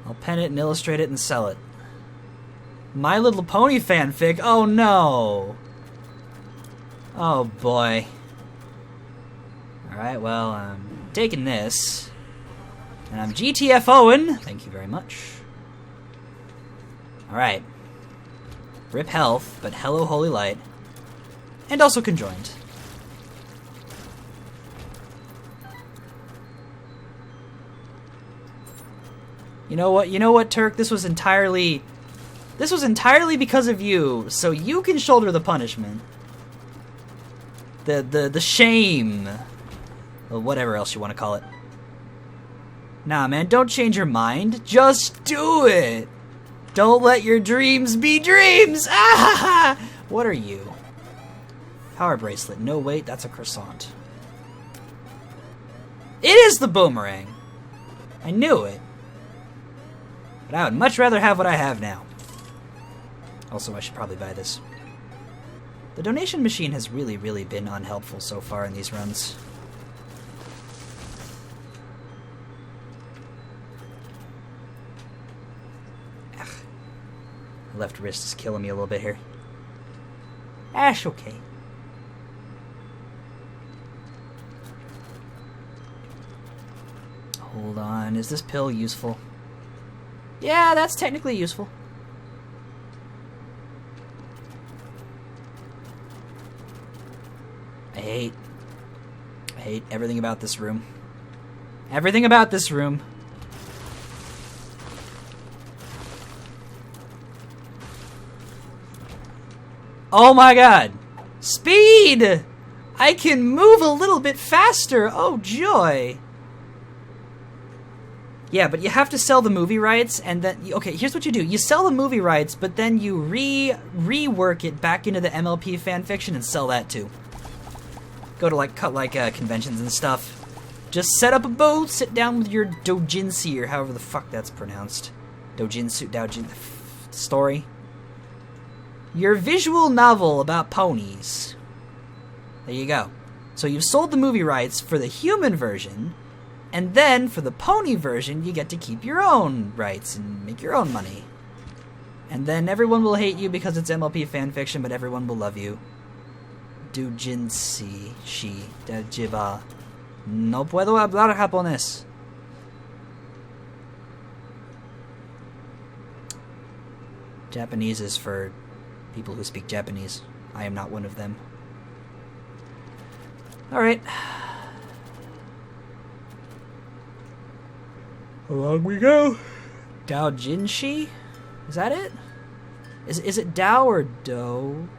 I'll pen it and illustrate it and sell it. My Little Pony fanfic? Oh no! Oh boy. Alright, well, I'm taking this. And I'm GTFOing. Thank you very much. Alright. Rip health, but hello holy light. And also conjoined. You know what, Turk? This was entirely because of you, so you can shoulder the punishment. The shame. Or whatever else you want to call it. Nah, man, don't change your mind. Just do it! Don't let your dreams be dreams! Ah! What are you? Power bracelet. No, wait, that's a croissant. It is the boomerang! I knew it. But I would much rather have what I have now. Also, I should probably buy this. The donation machine has really, really been unhelpful so far in these runs. Ugh. Left wrist is killing me a little bit here. Ash, okay. Hold on, is this pill useful? Yeah, that's technically useful. I hate everything about this room. Everything about this room. Oh my god! Speed! I can move a little bit faster! Oh joy! Yeah, but you have to sell the movie rights, and then... Okay, here's what you do. You sell the movie rights, but then you rework it back into the MLP fanfiction and sell that too. Go to, conventions and stuff. Just set up a booth, sit down with your doujinshi, or however the fuck that's pronounced. Doujin story. Your visual novel about ponies. There you go. So you've sold the movie rights for the human version... And then, for the pony version, you get to keep your own rights and make your own money. And then everyone will hate you because it's MLP fanfiction, but everyone will love you. Doujinshi shi dajiba. No puedo hablar japonés. Japanese is for people who speak Japanese. I am not one of them. Alright. Along we go. Doujinshi? Is that it? Is it Dao or Do?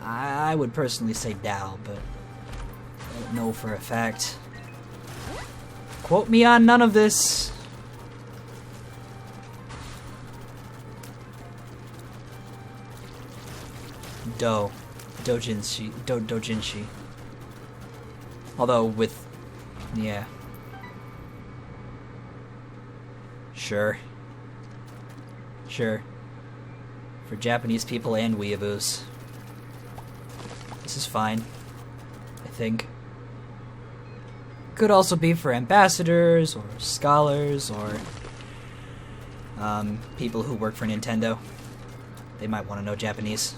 I would personally say Dao, but I don't know for a fact. Quote me on none of this. Doujinshi. Although with... yeah. Sure. For Japanese people and weeaboos. This is fine. I think. Could also be for ambassadors, or scholars, or people who work for Nintendo. They might want to know Japanese.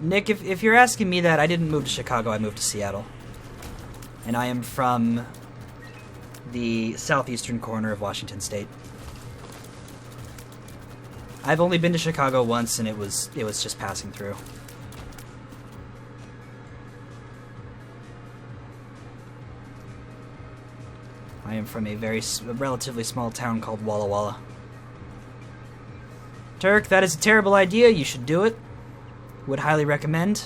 Nick, if you're asking me that, I didn't move to Chicago, I moved to Seattle. And I am from the southeastern corner of Washington State. I've only been to Chicago once, and it was just passing through. I am from a relatively small town called Walla Walla. Turk, that is a terrible idea. You should do it. Would highly recommend.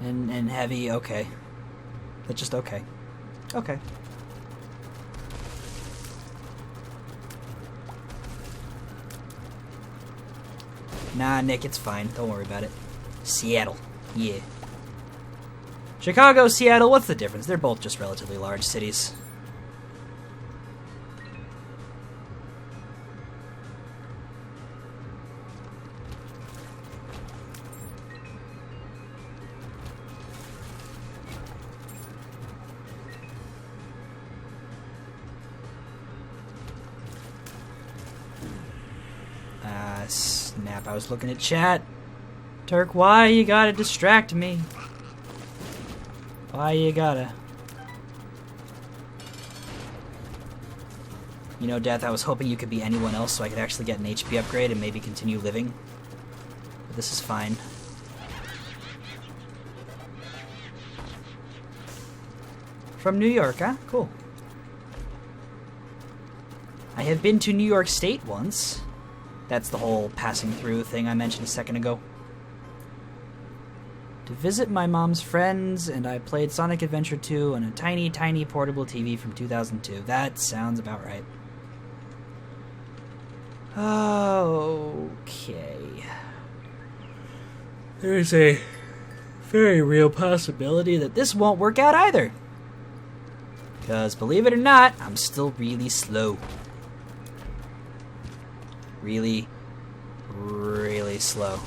And heavy, okay. But just okay. Okay. Nah, Nick, it's fine. Don't worry about it. Seattle. Yeah. Chicago, Seattle, what's the difference? They're both just relatively large cities. Snap, I was looking at chat. Turk, why you gotta distract me? Why you gotta? You know, Death, I was hoping you could be anyone else so I could actually get an HP upgrade and maybe continue living. But this is fine. From New York, huh? Cool. I have been to New York State once. That's the whole passing through thing I mentioned a second ago. To visit my mom's friends, and I played Sonic Adventure 2 on a tiny, tiny portable TV from 2002. That sounds about right. Okay. There's a very real possibility that this won't work out either. Because, believe it or not, I'm still really slow. Really, really slow.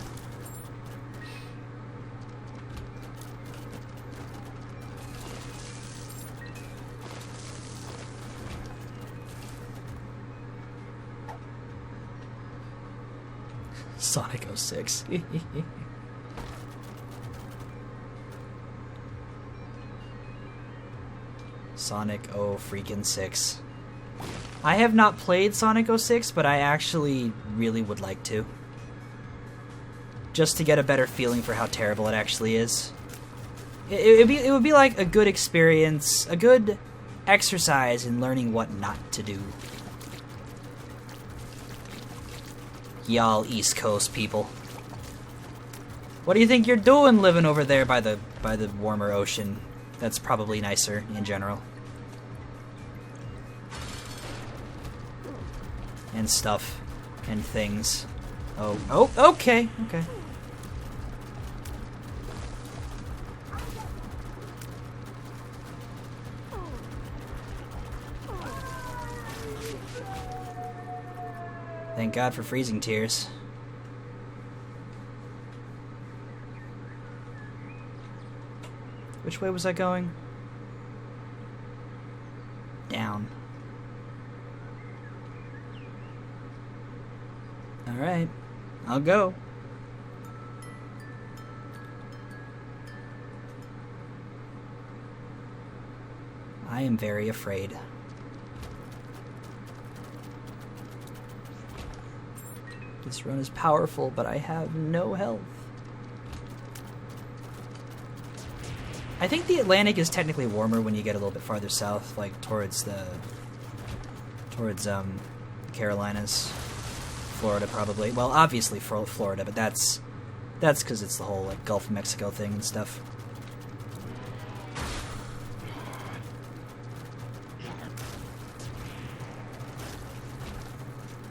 Sonic 06. Sonic 0 freaking 6. I have not played Sonic 06, but I actually really would like to. Just to get a better feeling for how terrible it actually is. It would be like a good experience, a good exercise in learning what not to do. Y'all East Coast people. What do you think you're doing living over there by the warmer ocean? That's probably nicer in general. And stuff. And things. Oh, okay, okay. Thank God for freezing tears. Which way was I going? Down. Alright, I'll go. I am very afraid. This run is powerful, but I have no health. I think the Atlantic is technically warmer when you get a little bit farther south, like towards the Carolinas. Florida, probably. Well, obviously Florida, but that's because it's the whole like Gulf of Mexico thing and stuff.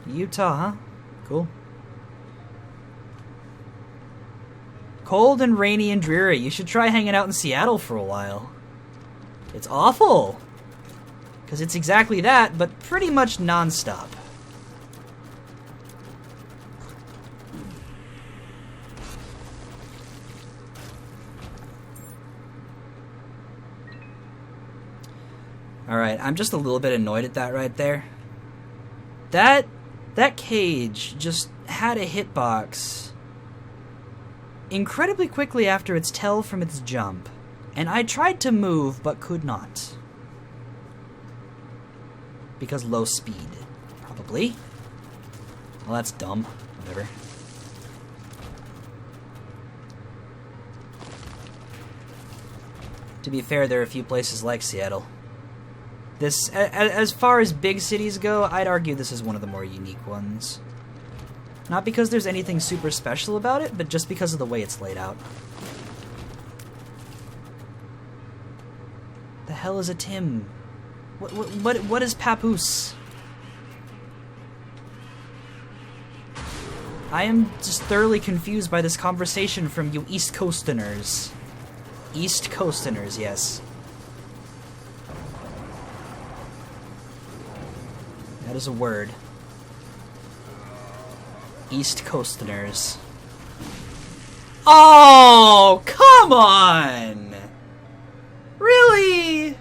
Utah, huh? Cool. Cold and rainy and dreary. You should try hanging out in Seattle for a while. It's awful. Because it's exactly that, but pretty much non-stop. Alright, I'm just a little bit annoyed at that right there. That cage just had a hitbox incredibly quickly after its tell from its jump, and I tried to move but could not. Because low speed, probably. Well, that's dumb. Whatever. To be fair, there are a few places like Seattle. This, as far as big cities go, I'd argue this is one of the more unique ones. Not because there's anything super special about it, but just because of the way it's laid out. The hell is a Tim? What is Papoose? I am just thoroughly confused by this conversation from you East Coasterners. East Coasterners, yes. That is a word. East Coasterners. Oh, come on! Really?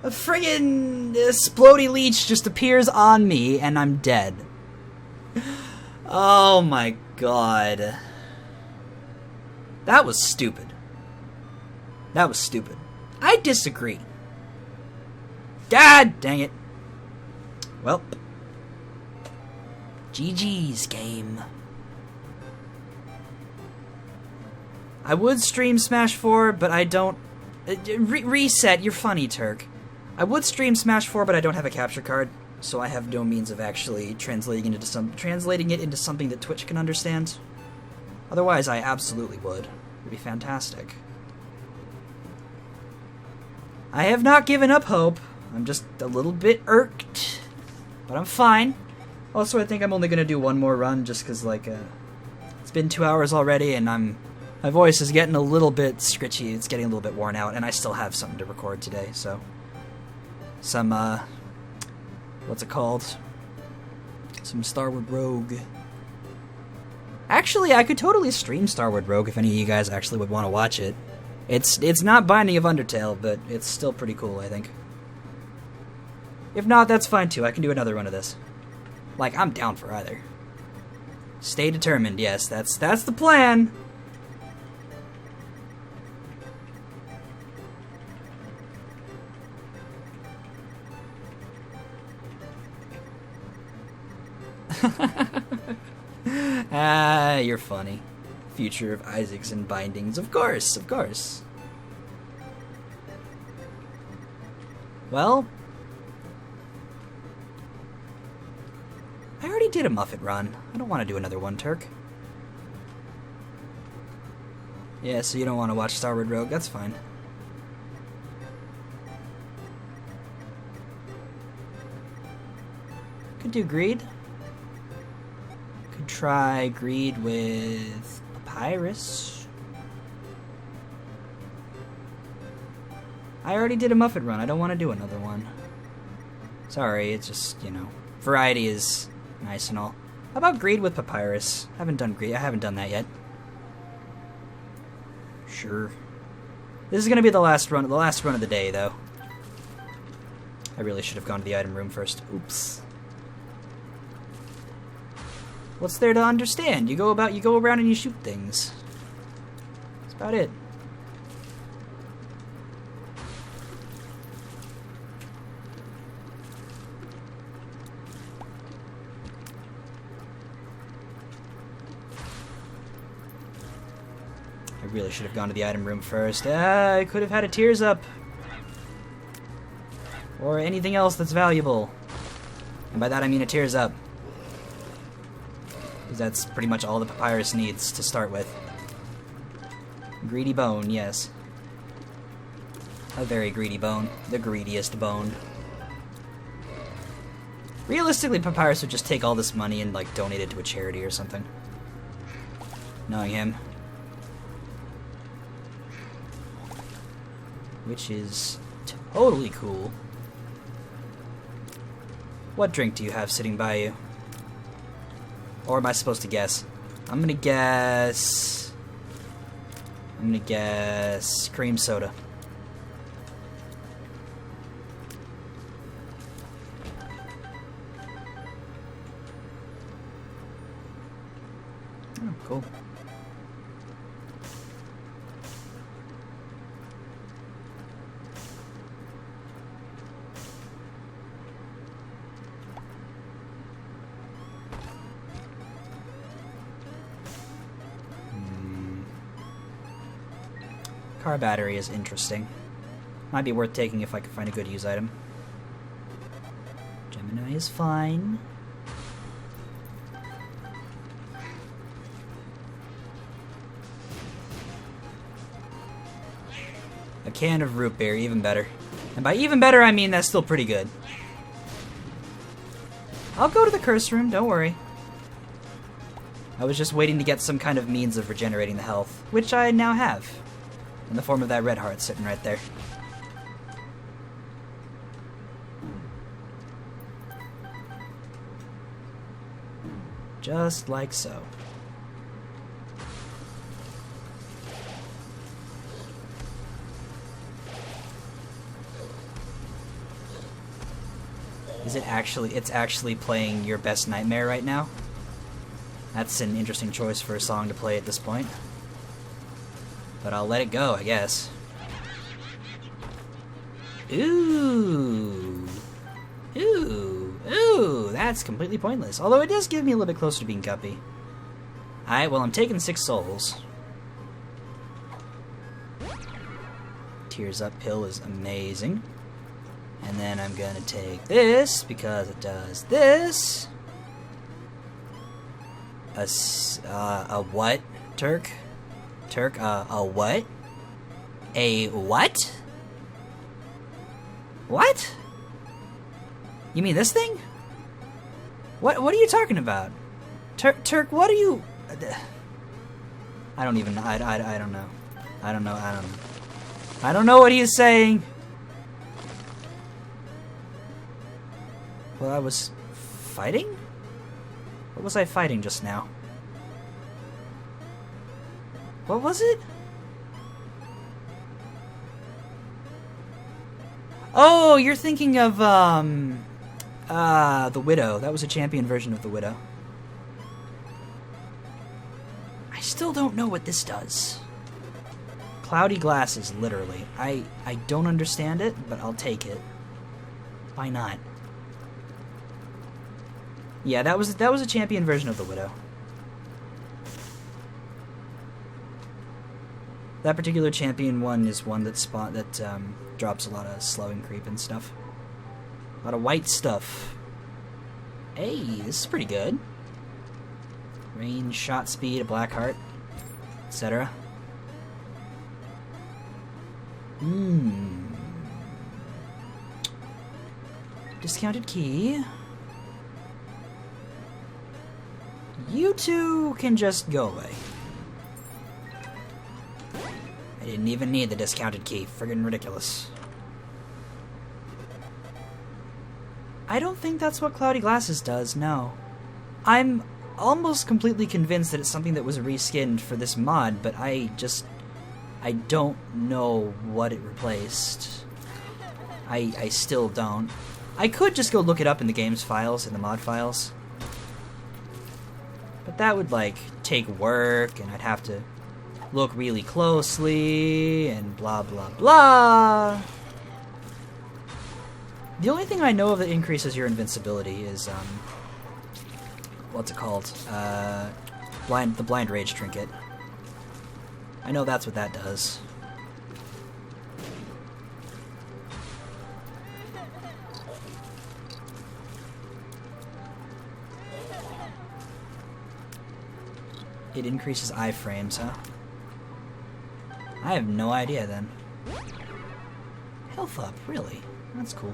A friggin' Splody Leech just appears on me and I'm dead. Oh my god. That was stupid. That was stupid. I disagree. God dang it. Well. GG's game. I would stream Smash 4, but I don't... reset, you're funny, Turk. I would stream Smash 4, but I don't have a capture card, so I have no means of actually translating it into something that Twitch can understand. Otherwise, I absolutely would. It'd be fantastic. I have not given up hope. I'm just a little bit irked, but I'm fine. Also, I think I'm only gonna do one more run, just because, like, it's been 2 hours already, and my voice is getting a little bit scritchy. It's getting a little bit worn out, and I still have something to record today, so... Some, what's it called? Some Starward Rogue. Actually, I could totally stream Starward Rogue if any of you guys actually would want to watch it. It's not Binding of Undertale, but it's still pretty cool, I think. If not, that's fine too. I can do another one of this. Like, I'm down for either. Stay determined, yes, that's the plan! Ah, you're funny. Future of Isaacs and Bindings. Of course, of course. Well, I already did a Muffet run. I don't want to do another one, Turk. Yeah, so you don't want to watch Starward Rogue? That's fine. Could do Greed. Could try Greed with Papyrus. I already did a Muffet run. I don't want to do another one. Sorry, it's just, you know, variety is nice and all. How about Greed with Papyrus? I haven't done Greed. I haven't done that yet. Sure. This is gonna be the last run of the day, though. I really should have gone to the item room first. Oops. What's there to understand? You go around and you shoot things. That's about it. I really should have gone to the item room first. I could have had a Tears Up. Or anything else that's valuable. And by that I mean a Tears Up. Because that's pretty much all the Papyrus needs to start with. Greedy bone, yes. A very greedy bone. The greediest bone. Realistically, Papyrus would just take all this money and, like, donate it to a charity or something. Knowing him. Which is totally cool. What drink do you have sitting by you? Or am I supposed to guess? I'm gonna guess cream soda. Cool. Car battery is interesting. Might be worth taking if I can find a good use item. Gemini is fine. A can of root beer, even better. And by even better, I mean that's still pretty good. I'll go to the curse room, don't worry. I was just waiting to get some kind of means of regenerating the health, which I now have. In the form of that red heart sitting right there. Just like so. Is it actually, it's actually playing Your Best Nightmare right now? That's an interesting choice for a song to play at this point. But I'll let it go, I guess. Ooh. Ooh. Ooh. That's completely pointless. Although it does give me a little bit closer to being Guppy. Alright, well I'm taking 6 souls. Tears Up pill is amazing. And then I'm gonna take this, because it does this. A what, Turk? Turk, a what? A what? What? You mean this thing? What are you talking about? Turk, what are you... I don't even... I don't know. I don't know what he's saying. Well, I was fighting? What was I fighting just now? What was it? Oh, you're thinking of, the Widow. That was a champion version of the Widow. I still don't know what this does. Cloudy glasses, literally. I don't understand it, but I'll take it. Why not? Yeah, that was a champion version of the Widow. That particular champion one is one that drops a lot of slowing creep and stuff. A lot of white stuff. Hey, this is pretty good. Range, shot speed, a black heart, etc. Discounted key. You two can just go away. I didn't even need the discounted key. Friggin' ridiculous. I don't think that's what Cloudy Glasses does, no. I'm almost completely convinced that it's something that was reskinned for this mod, but I don't know what it replaced. I still don't. I could just go look it up in the game's files, in the mod files. But that would, like, take work, and I'd have to look really closely, and blah blah blah. The only thing I know of that increases your invincibility is, what's it called? The Blind Rage Trinket. I know that's what that does. It increases iframes, huh? I have no idea then. Health up, really? That's cool.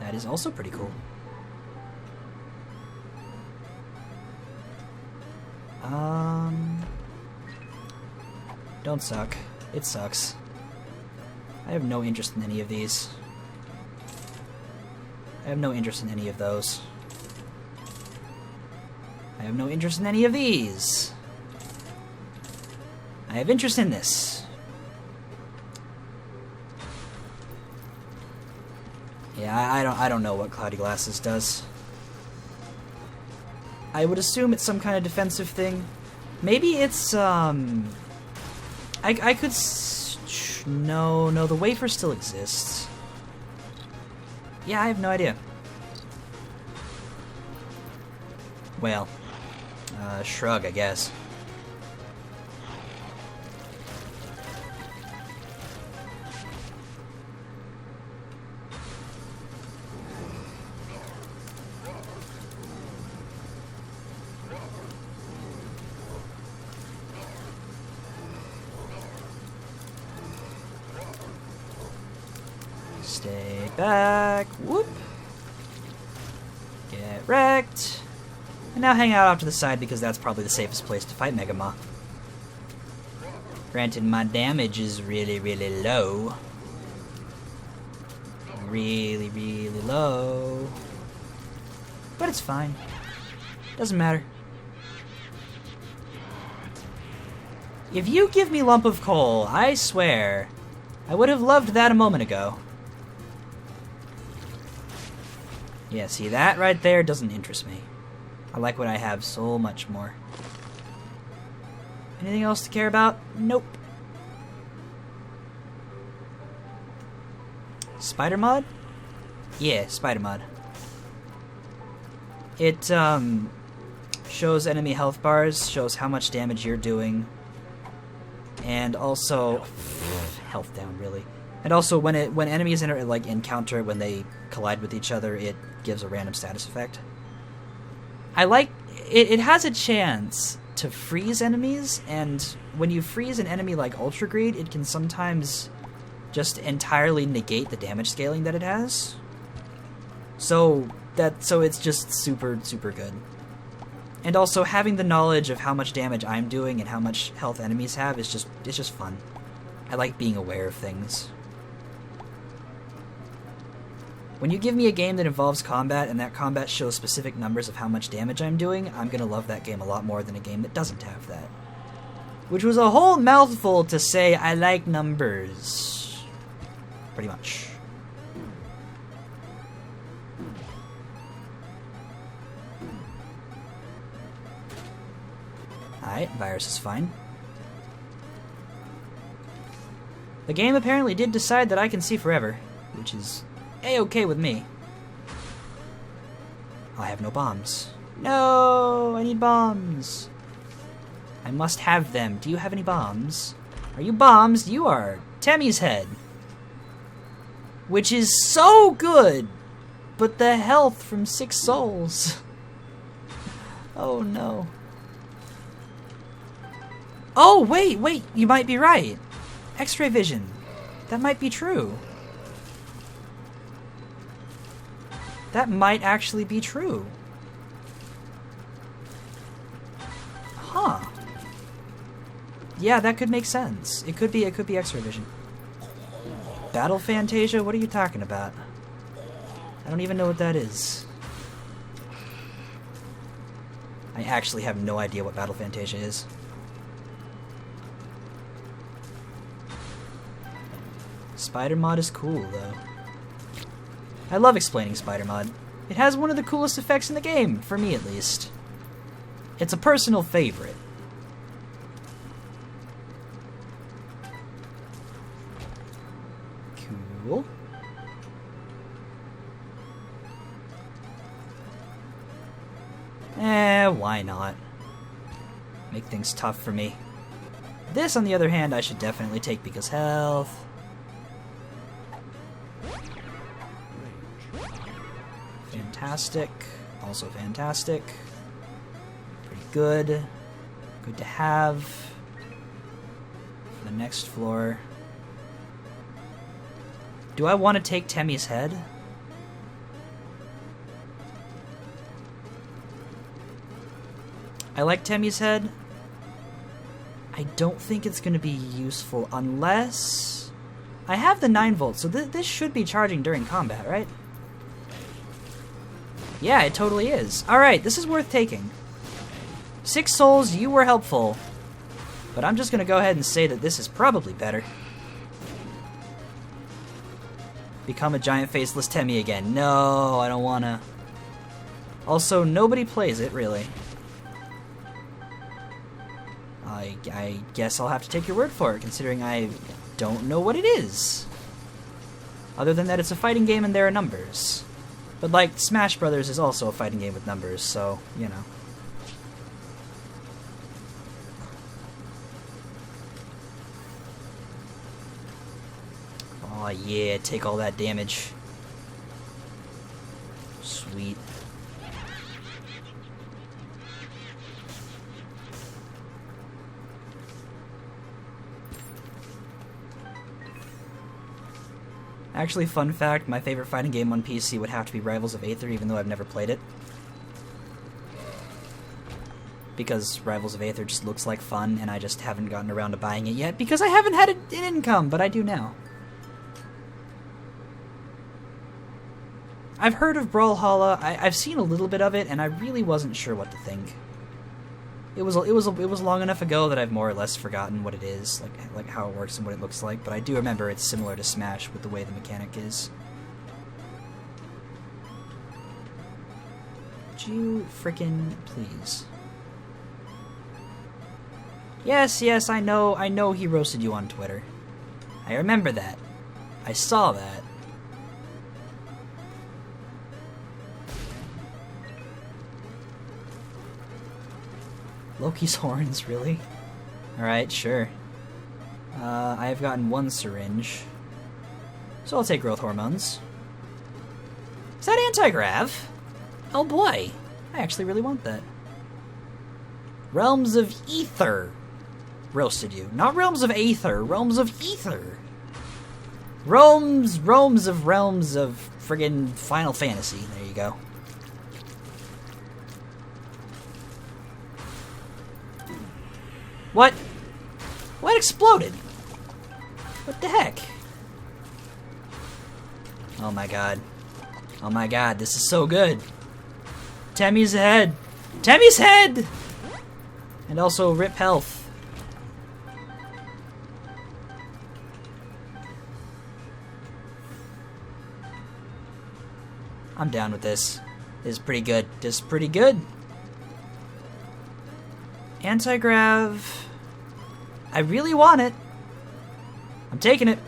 That is also pretty cool. Don't suck. It sucks. I have no interest in any of these. I have no interest in any of those. I have no interest in any of these. I have interest in this. Yeah, I don't know what Cloudy Glasses does. I would assume it's some kind of defensive thing. Maybe it's, I could... No, the wafer still exists. Yeah, I have no idea. Well, shrug, I guess. Stay back. Whoop. Get wrecked. And now hang out off to the side because that's probably the safest place to fight Mega Maw. Granted, my damage is really, really low. Really, really low. But it's fine. Doesn't matter. If you give me lump of coal, I swear, I would have loved that a moment ago. Yeah, see, that right there doesn't interest me. I like what I have so much more. Anything else to care about? Nope. Spider mod? Yeah, spider mod. It shows enemy health bars, shows how much damage you're doing, and also health down really. And also when enemies encounter when they collide with each other, it gives a random status effect. I like it has a chance to freeze enemies, and when you freeze an enemy like Ultra Greed, it can sometimes just entirely negate the damage scaling that it has. So it's just super, super good. And also having the knowledge of how much damage I'm doing and how much health enemies have is just fun. I like being aware of things. When you give me a game that involves combat and that combat shows specific numbers of how much damage I'm doing, I'm gonna love that game a lot more than a game that doesn't have that. Which was a whole mouthful to say I like numbers. Pretty much. Alright, virus is fine. The game apparently did decide that I can see forever, which is A-okay with me. I have no bombs. No, I need bombs. I must have them. Do you have any bombs? Are you bombs? You are. Temmie's head. Which is so good, but the health from 6 souls. Oh no. Oh, wait, you might be right. X-ray vision. That might be true. That might actually be true. Huh. Yeah, that could make sense. It could be X-ray vision. Battle Fantasia? What are you talking about? I don't even know what that is. I actually have no idea what Battle Fantasia is. Spider mod is cool, though. I love explaining Spider mod. It has one of the coolest effects in the game, for me at least. It's a personal favorite. Cool. Why not? Make things tough for me. This, on the other hand, I should definitely take because health. Fantastic. Also fantastic. Pretty good. Good to have. For the next floor. Do I want to take Temmie's head? I like Temmie's head. I don't think it's going to be useful unless... I have the 9 volts, so this should be charging during combat, right? Yeah, it totally is. Alright, this is worth taking. 6 souls, you were helpful. But I'm just going to go ahead and say that this is probably better. Become a giant faceless Temmie again. No, I don't want to. Also, nobody plays it, really. I guess I'll have to take your word for it, considering I don't know what it is. Other than that, it's a fighting game and there are numbers. But, like, Smash Brothers is also a fighting game with numbers, so, you know. Aw, yeah, take all that damage. Sweet. Actually, fun fact, my favorite fighting game on PC would have to be Rivals of Aether, even though I've never played it. Because Rivals of Aether just looks like fun, and I just haven't gotten around to buying it yet, because I haven't had an income, but I do now. I've heard of Brawlhalla, I've seen a little bit of it, and I really wasn't sure what to think. It was long enough ago that I've more or less forgotten what it is, like how it works and what it looks like, but I do remember it's similar to Smash with the way the mechanic is. Would you frickin' please? Yes, I know he roasted you on Twitter. I remember that. I saw that. Loki's horns, really? Alright, sure. I have gotten one syringe. So I'll take growth hormones. Is that anti-grav? Oh boy. I actually really want that. Realms of Ether. Roasted you. Not Realms of Aether. Realms of Ether. Realms of friggin' Final Fantasy. There you go. What? What exploded? What the heck? Oh my god. Oh my god, this is so good. Tammy's head! Tammy's head! And also rip health. I'm down with this. This is pretty good. This is pretty good. Anti-grav. I really want it. I'm taking it.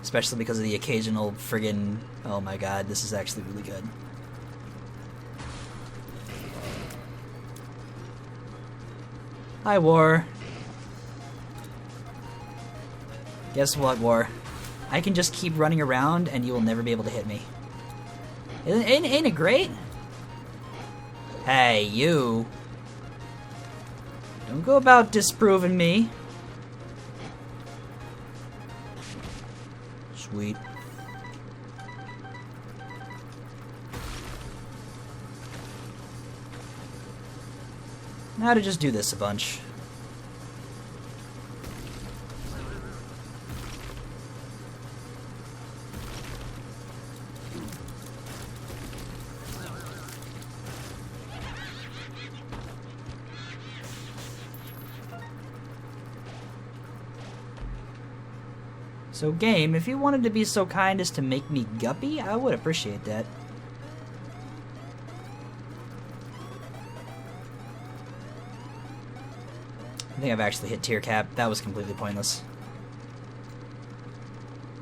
Especially because of the occasional friggin'... Oh my god, this is actually really good. Hi, War. Guess what, War? I can just keep running around and you will never be able to hit me. Ain't it great? Hey, you. Don't go about disproving me. Sweet. Now to just do this a bunch. So game, if you wanted to be so kind as to make me guppy, I would appreciate that. I think I've actually hit tier cap. That was completely pointless.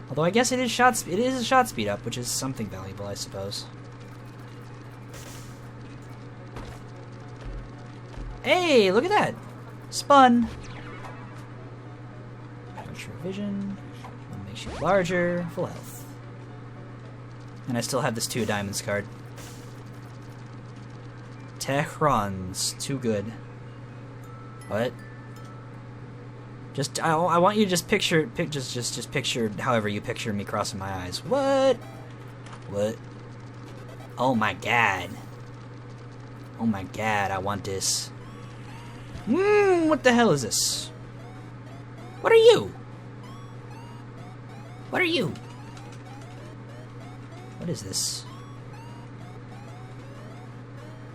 Although I guess it is a shot speed up, which is something valuable, I suppose. Hey, look at that! Spun! Ultra vision. Makes you larger, full health. And I still have this 2 diamonds card. Tehrons, too good. What? Just I want you to just picture just picture however you picture me crossing my eyes. What? What? Oh my god. Oh my god, I want this. What the hell is this? What are you? What are you? What is this?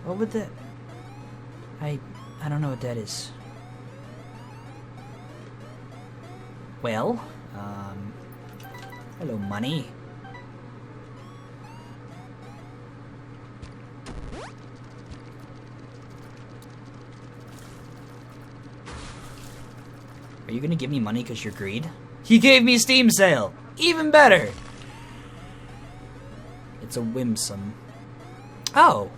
What would that... I don't know what that is. Well, hello, money. Are you gonna give me money because you're greed? He gave me Steam sale! Even better! It's a Whimsum. Oh!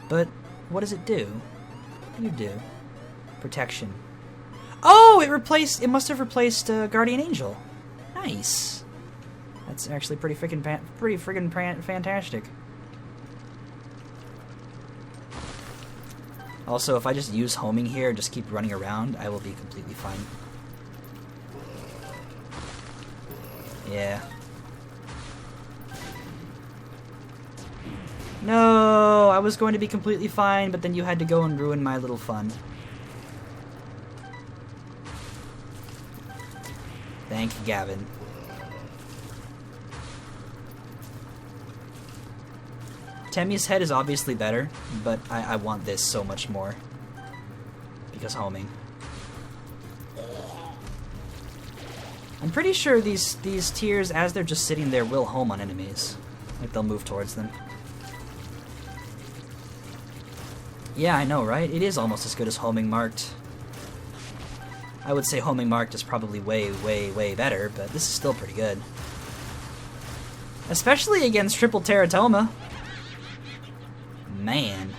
But what does it do? What do you do? Protection. Oh! It must have replaced Guardian Angel. Nice. That's actually pretty freaking fantastic. Also, if I just use homing here and just keep running around, I will be completely fine. Yeah. No, I was going to be completely fine, but then you had to go and ruin my little fun. Thank you, Gavin. Temmie's head is obviously better, but I want this so much more. Because homing. I'm pretty sure these tiers, as they're just sitting there, will home on enemies. Like, they'll move towards them. Yeah, I know, right? It is almost as good as homing marked. I would say homing marked is probably way, way, way better, but this is still pretty good. Especially against triple teratoma. Man.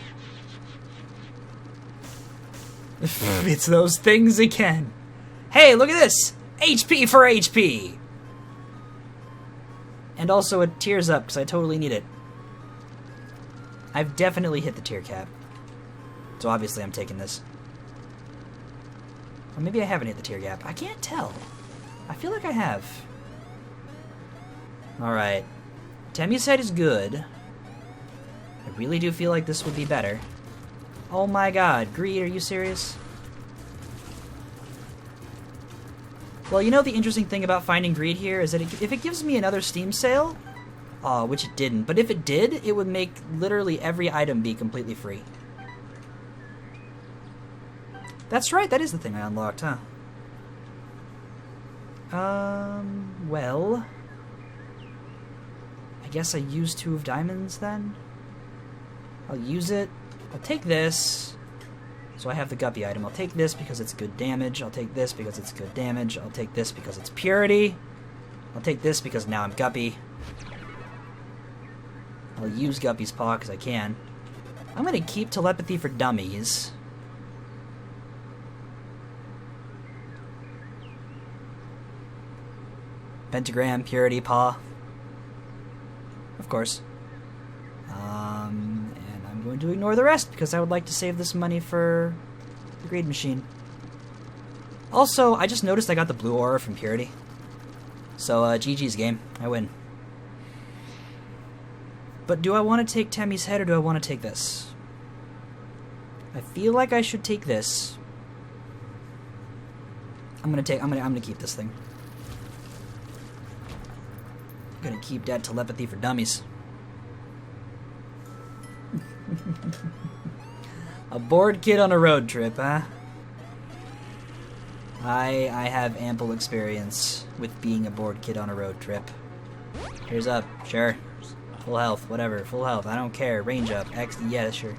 It's those things again. Hey, look at this! HP for HP! And also it tears up, because I totally need it. I've definitely hit the tier cap. So obviously I'm taking this. Or maybe I haven't hit the tier cap. I can't tell. I feel like I have. Alright. Temmie's head is good. I really do feel like this would be better. Oh my god, Greed, are you serious? Well, you know the interesting thing about finding Greed here is that if it gives me another Steam sale, which it didn't, but if it did, it would make literally every item be completely free. That's right, that is the thing I unlocked, huh? Well... I guess I use 2 of diamonds, then? I'll use it. I'll take this. So I have the Guppy item. I'll take this because it's good damage. I'll take this because it's good damage. I'll take this because it's purity. I'll take this because now I'm Guppy. I'll use Guppy's paw because I can. I'm going to keep telepathy for dummies. Pentagram, purity, paw. Of course. And I'm going to ignore the rest because I would like to save this money for the Greed Machine. Also, I just noticed I got the blue aura from Purity. So, GG's game. I win. But do I want to take Temmie's head or do I want to take this? I feel like I should take this. I'm gonna keep this thing. I'm gonna keep that telepathy for dummies. A bored kid on a road trip, huh? I have ample experience with being a bored kid on a road trip. Here's up, sure. Full health, whatever, full health, I don't care. Range up, yeah, sure.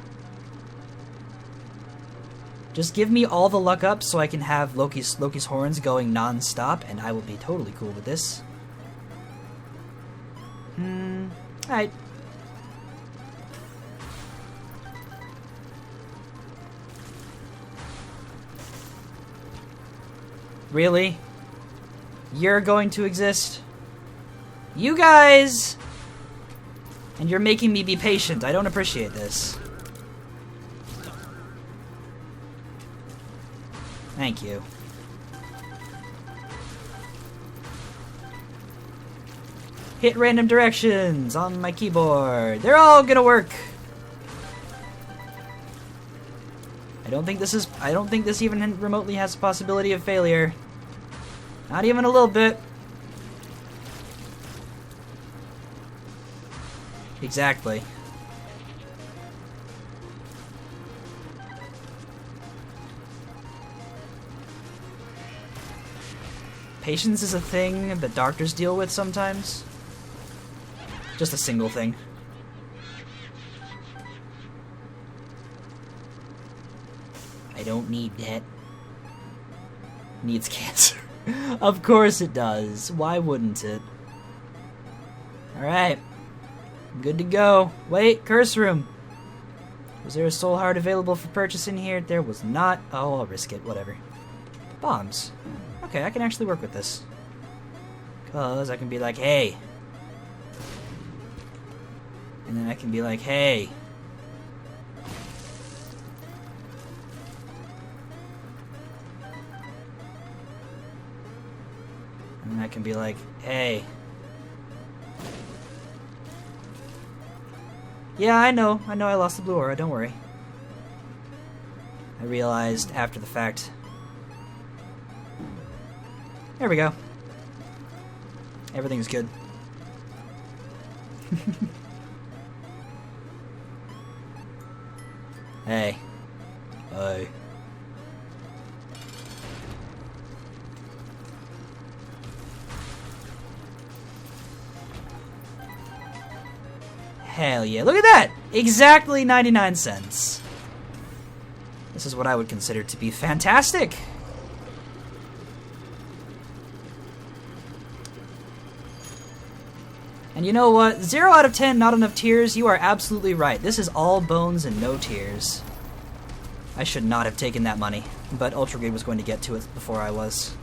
Just give me all the luck up so I can have Loki's horns going non-stop, and I will be totally cool with this. Alright. Really? You're going to exist? You guys! And you're making me be patient. I don't appreciate this. Thank you. Hit random directions on my keyboard. They're all gonna work. I don't think this even remotely has a possibility of failure. Not even a little bit. Exactly. Patience is a thing that doctors deal with sometimes. Just a single thing. I don't need that. Needs cancer. Of course it does. Why wouldn't it? Alright. Good to go. Wait, curse room. Was there a soul heart available for purchase in here? There was not. Oh, I'll risk it. Whatever. Bombs. Okay, I can actually work with this. Because I can be like, hey. And then I can be like, hey. And then I can be like, hey. Yeah, I know I lost the blue aura, don't worry. I realized after the fact. There we go. Everything's good. Hey. Hey. Hell yeah, look at that! Exactly 99 cents. This is what I would consider to be fantastic. And you know what? 0 out of 10, not enough tears. You are absolutely right. This is all bones and no tears. I should not have taken that money, but Ultra Greed was going to get to it before I was.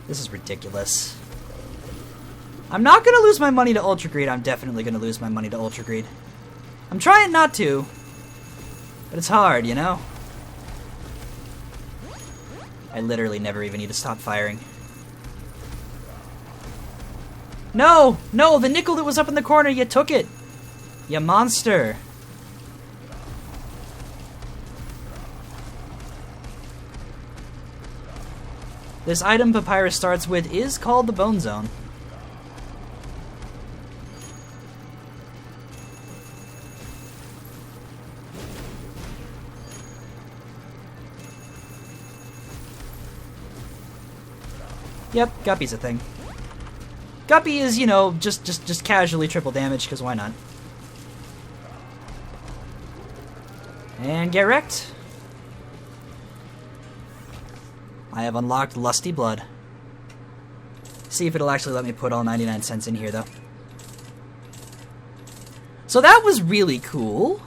This is ridiculous. I'm not going to lose my money to Ultra Greed. I'm definitely going to lose my money to Ultra Greed. I'm trying not to, but it's hard, you know? I literally never even need to stop firing. No! No! The nickel that was up in the corner, you took it! You monster! This item Papyrus starts with is called the Bone Zone. Yep, Guppy's a thing. Guppy is, you know, just casually triple damage, because why not? And get wrecked. I have unlocked Lusty Blood. See if it'll actually let me put all 99 cents in here, though. So that was really cool.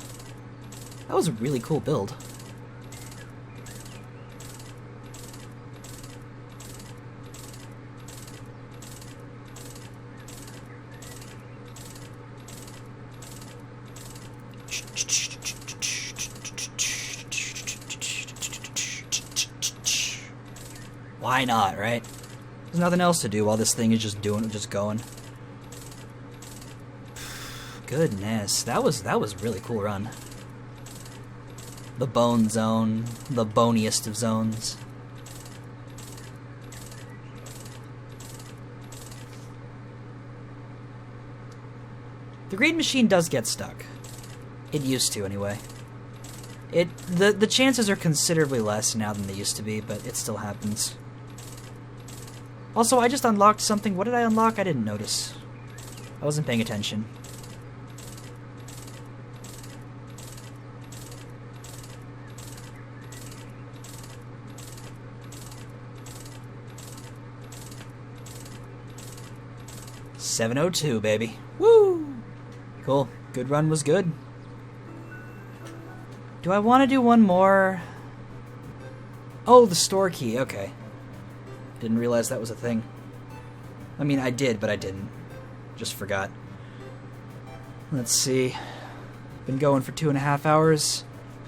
That was a really cool build. Why not, right? There's nothing else to do while this thing is just going. Goodness, that was a really cool run. The Bone Zone, the boniest of zones. The greed machine does get stuck. It used to, anyway. The chances are considerably less now than they used to be, but it still happens. Also, I just unlocked something. What did I unlock? I didn't notice. I wasn't paying attention. $702, baby. Woo! Cool. Good run was good. Do I want to do one more? Oh, the store key. Okay. Didn't realize that was a thing. I mean, I did, but I didn't. Just forgot. Let's see. Been going for 2.5 hours.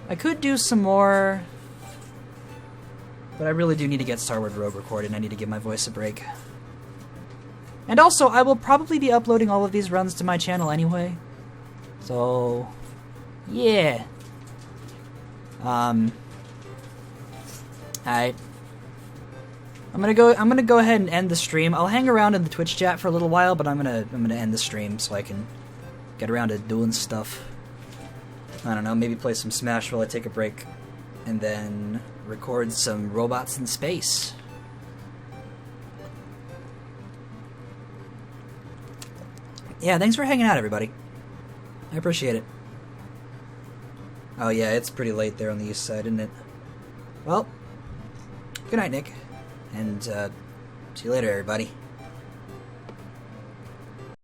I could do some more, but I really do need to get Star Wars Rogue recorded. I need to give my voice a break. And also, I will probably be uploading all of these runs to my channel anyway. So, yeah. Alright. I'm gonna go ahead and end the stream. I'll hang around in the Twitch chat for a little while, but I'm gonna end the stream so I can get around to doing stuff. I don't know, maybe play some Smash while I take a break, and then record some robots in space. yeah, thanks for hanging out, everybody. I appreciate it. Oh yeah, it's pretty late there on the east side, isn't it? Well, good night, Nick. And, see you later, everybody.